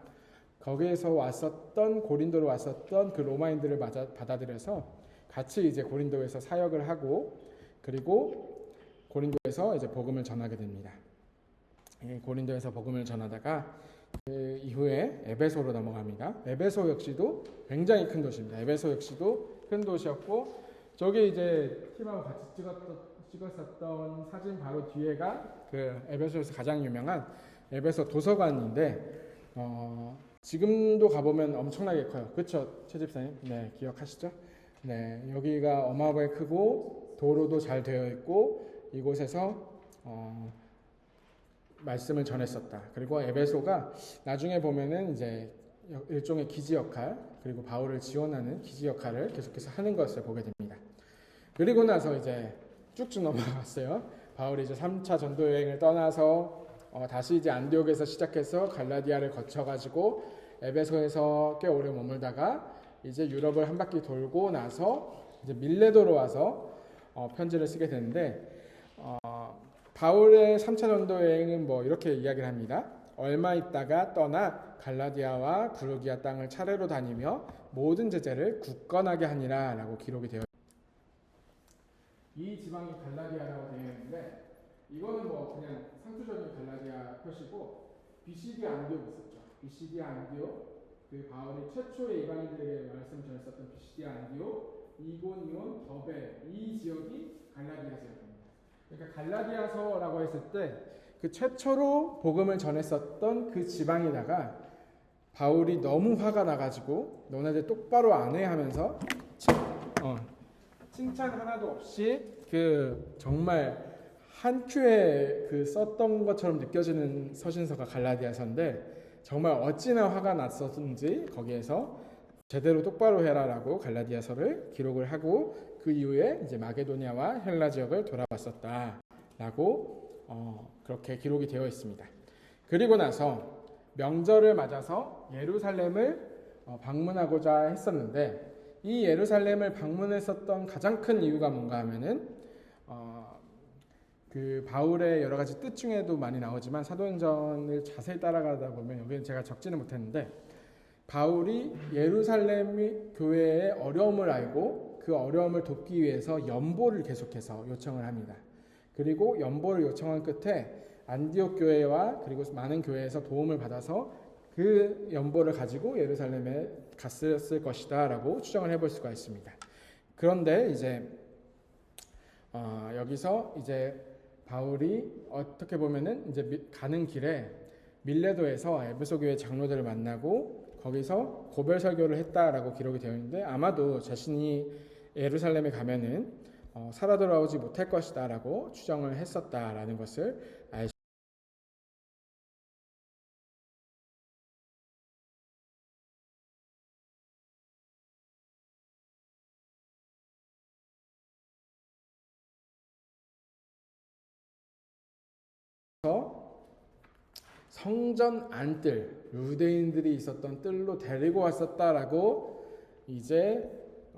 거기에서 고린도로 왔었던 그 로마인들을 받아들여서 같이 이제 고린도에서 사역을 하고 그리고 고린도에서 이제 복음을 전하게 됩니다. 고린도에서 복음을 전하다가 그 이후에 에베소로 넘어갑니다. 에베소 역시도 굉장히 큰 도시입니다. 에베소 역시도 큰 도시였고 저기 이제 팀하고 같이 찍었었던 사진 바로 뒤에가 그 에베소에서 가장 유명한 에베소 도서관인데 지금도 가보면 엄청나게 커요. 그렇죠, 최 집사님? 네, 기억하시죠? 네, 여기가 어마어마하게 크고 도로도 잘 되어 있고 이곳에서 말씀을 전했었다. 그리고 에베소가 나중에 보면은 이제 일종의 기지 역할 그리고 바울을 지원하는 기지 역할을 계속해서 하는 것을 보게 됩니다. 그리고 나서 이제 쭉쭉 넘어갔어요. 바울이 이제 3차 전도 여행을 떠나서 다시 이제 안디옥에서 시작해서 갈라디아를 거쳐가지고 에베소에서 꽤 오래 머물다가 이제 유럽을 한 바퀴 돌고 나서 이제 밀레도로 와서 편지를 쓰게 되는데 바울의 3차 전도 여행은 뭐 이렇게 이야기를 합니다. 얼마 있다가 떠나 갈라디아와 부르기아 땅을 차례로 다니며 모든 제자를 굳건하게 하니라 라고 기록이 되어 이 지방이 갈라디아라고 되어 있는데 이거는 뭐 그냥 상투적인 갈라디아 표시고 비시디 안디옥 있었죠. 비시디 안디옥 그 바울이 최초의 이방인들에게 말씀 전했었던 비시디 안디옥 이고니온 더베 이 지역이 갈라디아 지역입니다. 그러니까 갈라디아서라고 했을 때 그 최초로 복음을 전했었던 그 지방에다가 바울이 너무 화가 나가지고 너네들 똑바로 안 해 하면서 칭찬 하나도 없이 그 정말 한 큐에 그 썼던 것처럼 느껴지는 서신서가 갈라디아서인데 정말 어찌나 화가 났었는지 거기에서 제대로 똑바로 해라라고 갈라디아서를 기록을 하고 그 이후에 이제 마게도니아와 헬라 지역을 돌아봤었다라고 그렇게 기록이 되어 있습니다. 그리고 나서 명절을 맞아서 예루살렘을 방문하고자 했었는데 이 예루살렘을 방문했었던 가장 큰 이유가 뭔가 하면은 그 바울의 여러 가지 뜻 중에도 많이 나오지만 사도행전을 자세히 따라가다 보면 여기는 제가 적지는 못했는데 바울이 예루살렘 교회의 어려움을 알고 그 어려움을 돕기 위해서 연보를 계속해서 요청을 합니다. 그리고 연보를 요청한 끝에 안디옥 교회와 그리고 많은 교회에서 도움을 받아서 그 연보를 가지고 예루살렘에 갔을 것이다 라고 추정을 해볼 수가 있습니다. 그런데 이제 여기서 이제 바울이 어떻게 보면은 이제 가는 길에 밀레도에서 에베소 교회 장로들을 만나고 거기서 고별 설교를 했다라고 기록이 되어 있는데 아마도 자신이 예루살렘에 가면은 살아 돌아오지 못할 것이다라고 추정을 했었다라는 것을 알 수 있어서 성전 안뜰 유대인들이 있었던 뜰로 데리고 왔었다라고 이제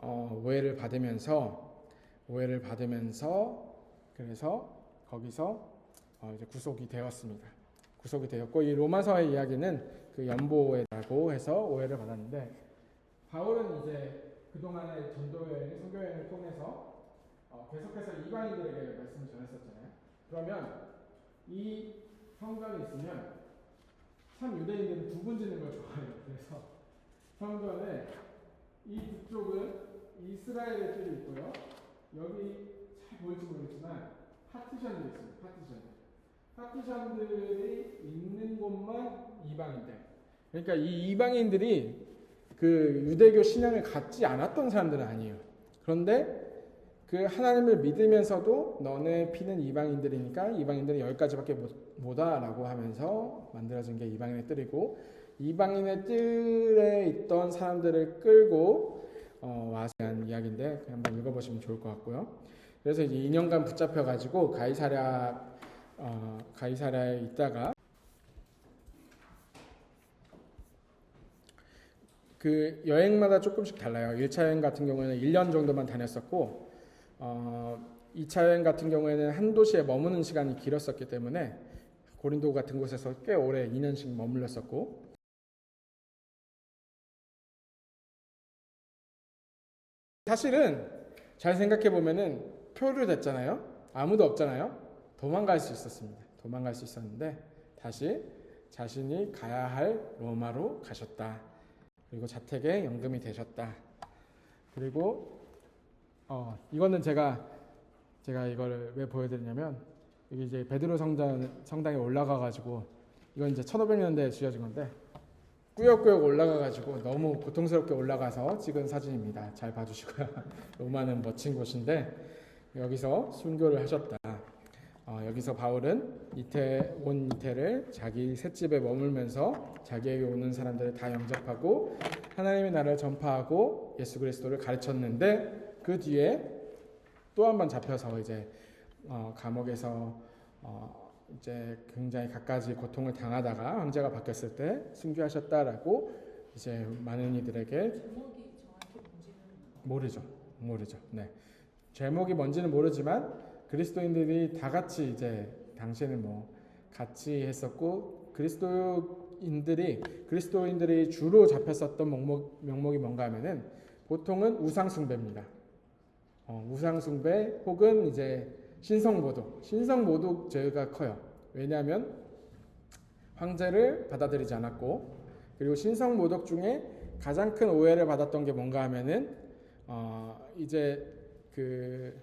오해를 받으면서 그래서 거기서 이제 구속이 되었습니다. 구속이 되었고 이 로마서의 이야기는 그 연보라고 해서 오해를 받았는데 바울은 이제 그동안의 전도여행, 선교여행을 통해서 계속해서 이방인들에게 말씀을 전했었잖아요. 그러면 이 성전이 있으면 참 유대인들은 두분 짓는 걸 좋아해요. 그래서 성전에 이 북쪽은 이스라엘의 뜰이 있고요. 여기 잘 보일지 모르겠지만 파티션들이 있습니다. 파티션들이 있는 곳만 이방인들. 그러니까 이 이방인들이 그 유대교 신앙을 갖지 않았던 사람들은 아니에요. 그런데 그 하나님을 믿으면서도 너네 피는 이방인들이니까 이방인들은 여기까지밖에 못와라고 하면서 만들어진 게 이방인의 뜰이고, 이방인의 뜰에 있던 사람들을 끌고 와서 한 이야기인데 한번 읽어보시면 좋을 것 같고요. 그래서 이제 2년간 붙잡혀 가지고 가이사랴에 있다가 그 여행마다 조금씩 달라요. 1차 여행 같은 경우에는 1년 정도만 다녔었고, 2차 여행 같은 경우에는 한 도시에 머무는 시간이 길었었기 때문에 고린도 같은 곳에서 꽤 오래 2년씩 머물렀었고, 사실은 잘 생각해 보면은 표를 댔잖아요. 아무도 없잖아요. 도망갈 수 있었는데 다시 자신이 가야 할 로마로 가셨다. 그리고 자택에 연금이 되셨다. 그리고 이거는 제가 이걸 왜 보여드리냐면, 여기 이제 베드로 성당에 올라가 가지고, 이건 이제 1500년대에 지어진 건데 꾸역꾸역 올라가 가지고 너무 고통스럽게 올라가서 찍은 사진입니다. 잘 봐주시고요. 로마는 멋진 곳인데 여기서 순교를 하셨다. 여기서 바울은 이태를 자기 셋집에 머물면서 자기에게 오는 사람들을 다 영접하고 하나님의 나라를 전파하고 예수 그리스도를 가르쳤는데, 그 뒤에 또 한 번 잡혀서 이제 감옥에서 이제 굉장히 갖가지 고통을 당하다가 황제가 바뀌었을 때 순교하셨다라고 이제 많은 이들에게, 제목이 정확히 뭔지는 모르죠. 네. 제목이 뭔지는 모르지만 그리스도인들이 다 같이 이제 당시에는 뭐 같이 했었고, 그리스도인들이 주로 잡혔었던 명목이 뭔가 하면은 보통은 우상숭배입니다. 우상숭배 혹은 이제 신성모독 죄가 커요. 왜냐하면 황제를 받아들이지 않았고, 그리고 신성모독 중에 가장 큰 오해를 받았던 게 뭔가 하면은 이제 그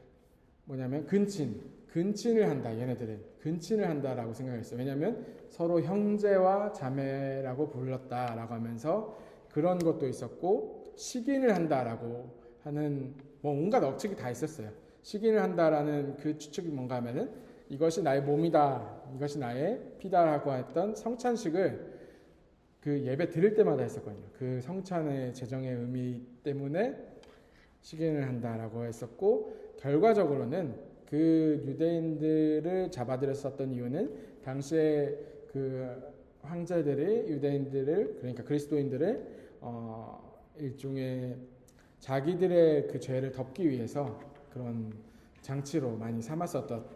뭐냐면 근친을 한다. 얘네들은 근친을 한다라고 생각했어요. 왜냐하면 서로 형제와 자매라고 불렀다라고 하면서 그런 것도 있었고, 식인을 한다라고 하는 뭐 온갖 억측이 다 있었어요. 식인을 한다라는 그 추측이 뭔가 하면은 이것이 나의 몸이다, 이것이 나의 피다라고 했던 성찬식을 그 예배 드릴 때마다 했었거든요. 그 성찬의 제정의 의미 때문에 식인을 한다라고 했었고, 결과적으로는 그 유대인들을 잡아들였었던 이유는 당시에 그 황제들이 유대인들을, 그러니까 그리스도인들을 일종의 자기들의 그 죄를 덮기 위해서 그런 장치로 많이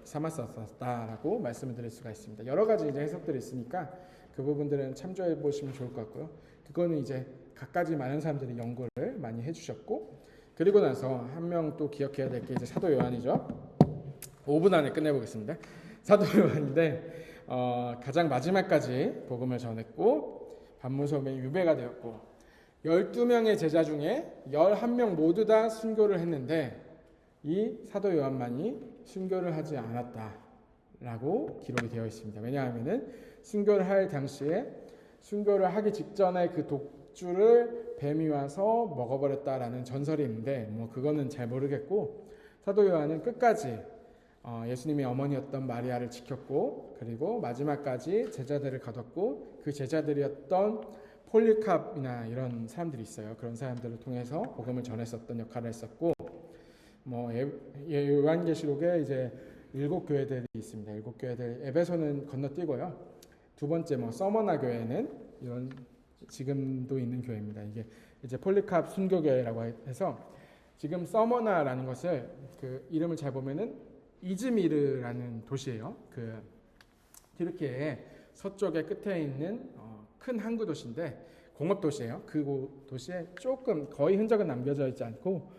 삼았었다라고 말씀을 드릴 수가 있습니다. 여러 가지 이제 해석들이 있으니까 그 부분들은 참조해 보시면 좋을 것 같고요. 그거는 이제 각가지 많은 사람들이 연구를 많이 해주셨고, 그리고 나서 한 명 또 기억해야 될 게 이제 사도 요한이죠. 5분 안에 끝내보겠습니다. 사도 요한인데 가장 마지막까지 복음을 전했고 반무섬에 유배가 되었고, 12명의 제자 중에 11명 모두 다 순교를 했는데 이 사도 요한만이 순교를 하지 않았다라고 기록이 되어 있습니다. 왜냐하면은 순교를 할 당시에, 순교를 하기 직전에 그 독주를 뱀이 와서 먹어버렸다라는 전설이 있는데 뭐 그거는 잘 모르겠고, 사도 요한은 끝까지 예수님의 어머니였던 마리아를 지켰고, 그리고 마지막까지 제자들을 거뒀고, 그 제자들이었던 폴리캅이나 이런 사람들이 있어요. 그런 사람들을 통해서 복음을 전했었던 역할을 했었고, 뭐 요한계시록에 이제 7교회들이 있습니다. 7교회들, 에베소는 건너뛰고요. 두 번째 뭐 서머나 교회는 이런 지금도 있는 교회입니다. 이게 이제 폴리캅 순교교회라고 해서, 지금 서머나라는 것을 그 이름을 잘 보면은 이즈미르라는 도시예요. 그 튀르키예의 서쪽의 끝에 있는 큰 항구 도시인데 공업 도시예요. 그 도시에 조금 거의 흔적은 남겨져 있지 않고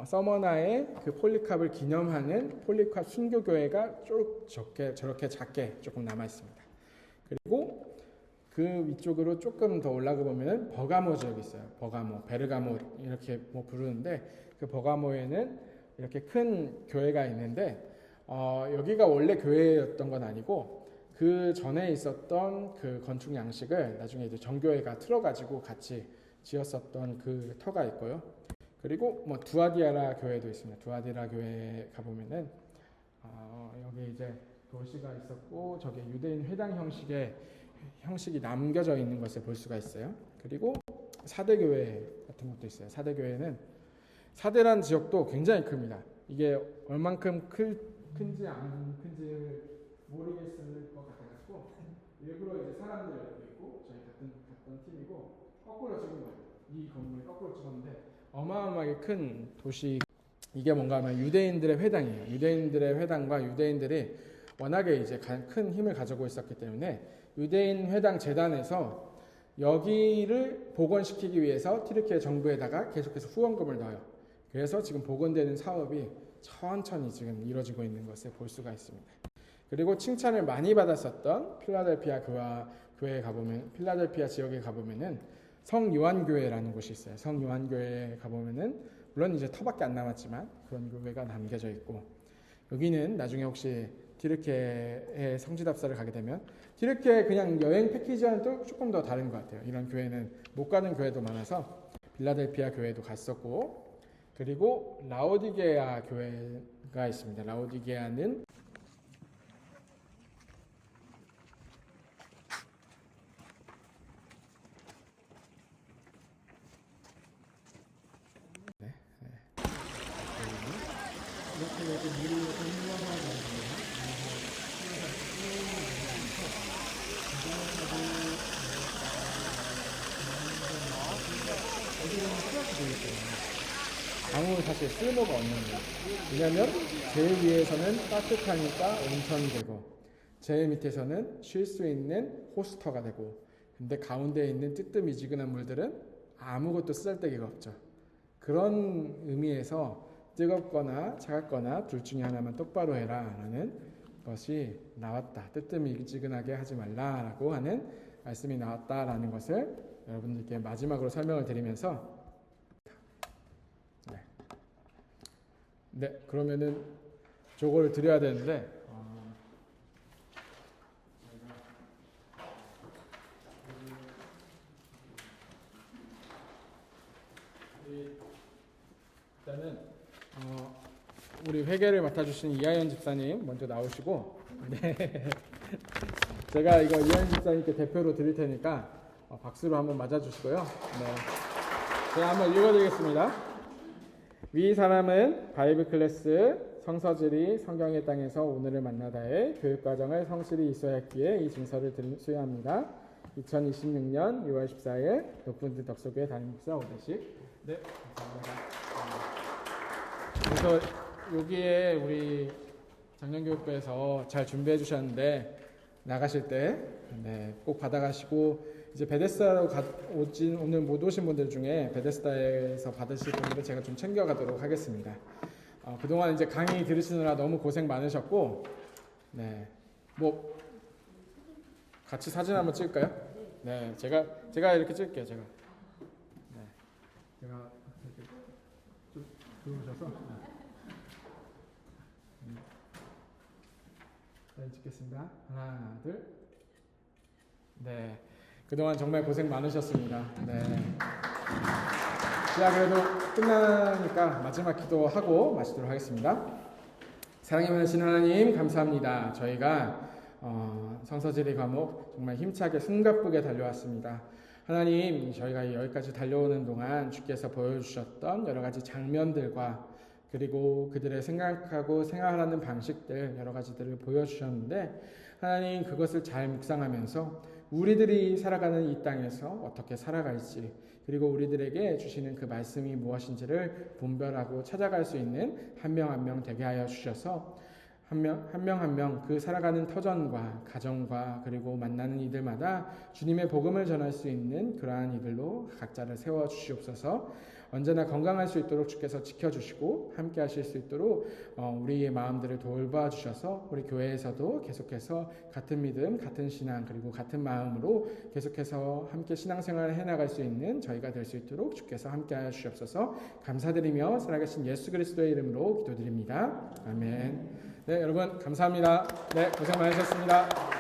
서머나의 그 폴리캅을 기념하는 폴리캅 순교교회가 저렇게 작게 조금 남아 있습니다. 그리고 그 위쪽으로 조금 더 올라가 보면은 버가모 지역이 있어요. 버가모, 베르가모 이렇게 뭐 부르는데 그 버가모에는 이렇게 큰 교회가 있는데 여기가 원래 교회였던 건 아니고 그 전에 있었던 그 건축 양식을 나중에 이제 정교회가 틀어가지고 같이 지었었던 그 터가 있고요. 그리고 뭐 두아디아라 교회도 있습니다. 두아디아라 교회 가보면은 여기 이제 도시가 있었고 저기 유대인 회당 형식이 남겨져 있는 것을 볼 수가 있어요. 그리고 사대교회 같은 것도 있어요. 사대교회는 사대란 지역도 굉장히 큽니다. 이게 얼만큼 큰지 안 큰지 모르겠을 것 같아가지고 일부러 이제 사람들 여기 있고 저희 같은 팀이고 거꾸로 찍은 거예요. 이 건물 거꾸로 찍었는데 어마어마하게 큰 도시. 이게 뭔가 하면 유대인들의 회당이에요. 유대인들의 회당과 유대인들이 워낙에 이제 큰 힘을 가지고 있었기 때문에 유대인 회당 재단에서 여기를 복원시키기 위해서 튀르키예 정부에다가 계속해서 후원금을 넣어요. 그래서 지금 복원되는 사업이 천천히 지금 이루어지고 있는 것을 볼 수가 있습니다. 그리고 칭찬을 많이 받았었던 필라델피아 교회에 가보면, 필라델피아 지역에 가보면은 성요한교회라는 곳이 있어요. 성요한교회에 가보면은 물론 이제 터밖에 안 남았지만 그런 교회가 남겨져 있고, 여기는 나중에 혹시 튀르키예의 성지답사를 가게 되면 튀르키예 그냥 여행 패키지와는 또 조금 더 다른 것 같아요. 이런 교회는 못 가는 교회도 많아서 빌라델피아 교회도 갔었고, 그리고 라오디게아 교회가 있습니다. 라오디게아는 강은 사실 쓸모가 없는 거예요. 왜냐하면 제일 위에서는 따뜻하니까 온천이 되고 제일 밑에서는 쉴 수 있는 호스터가 되고, 근데 가운데에 있는 뜨뜻미지근한 물들은 아무것도 쓰잘데기가 없죠. 그런 의미에서 뜨겁거나 차갑거나 둘 중에 하나만 똑바로 해라 라는 것이 나왔다. 뜨뜻미지근하게 하지 말라라고 하는 말씀이 나왔다라는 것을 여러분들께 마지막으로 설명을 드리면서, 네, 그러면은 저거를 드려야 되는데 일단은 우리 회계를 맡아주신 이하연 집사님 먼저 나오시고, 네. 제가 이거 이하연 집사님께 대표로 드릴 테니까 박수로 한번 맞아주시고요. 네. 제가 한번 읽어드리겠습니다. 위 사람은 바이블 클래스 성서지리 성경의 땅에서 오늘을 만나다의 교육과정을 성실히 있어야 했기에 이 증서를 수여합니다. 2026년 6월 14일 높은 듯 덕소교회 담임 목사 오대식. 네, 감사합니다. 그래서 여기에 우리 작년교육부에서 잘 준비해 주셨는데 나가실 때 꼭 받아가시고, 이제 베데스다로 오늘 못 오신 분들 중에 베데스다에서 받으실 분들은 제가 좀 챙겨가도록 하겠습니다. 그동안 이제 강의 들으시느라 너무 고생 많으셨고, 네, 뭐 같이 사진 한번 찍을까요? 네, 제가 이렇게 찍을게요. 제가 이렇게 좀 들어오셔서 사진 찍겠습니다. 하나, 둘. 네. 그동안 정말 고생 많으셨습니다. 네. 자, 그래도 끝나니까 마지막 기도하고 마치도록 하겠습니다. 사랑이 많으신 하나님, 감사합니다. 저희가 성서지리 과목 정말 힘차게 숨가쁘게 달려왔습니다. 하나님, 저희가 여기까지 달려오는 동안 주께서 보여주셨던 여러 가지 장면들과 그리고 그들의 생각하고 생활하는 방식들 여러 가지들을 보여주셨는데, 하나님, 그것을 잘 묵상하면서 우리들이 살아가는 이 땅에서 어떻게 살아갈지, 그리고 우리들에게 주시는 그 말씀이 무엇인지를 분별하고 찾아갈 수 있는 한 명 한 명 되게 하여 주셔서 한 명 한 명 그 살아가는 터전과 가정과 그리고 만나는 이들마다 주님의 복음을 전할 수 있는 그러한 이들로 각자를 세워 주시옵소서. 언제나 건강할 수 있도록 주께서 지켜주시고 함께 하실 수 있도록 우리의 마음들을 돌봐주셔서 우리 교회에서도 계속해서 같은 믿음, 같은 신앙 그리고 같은 마음으로 계속해서 함께 신앙생활을 해나갈 수 있는 저희가 될 수 있도록 주께서 함께 하여 주시옵소서. 감사드리며 살아계신 예수 그리스도의 이름으로 기도드립니다. 아멘. 네, 여러분 감사합니다. 네, 고생 많으셨습니다.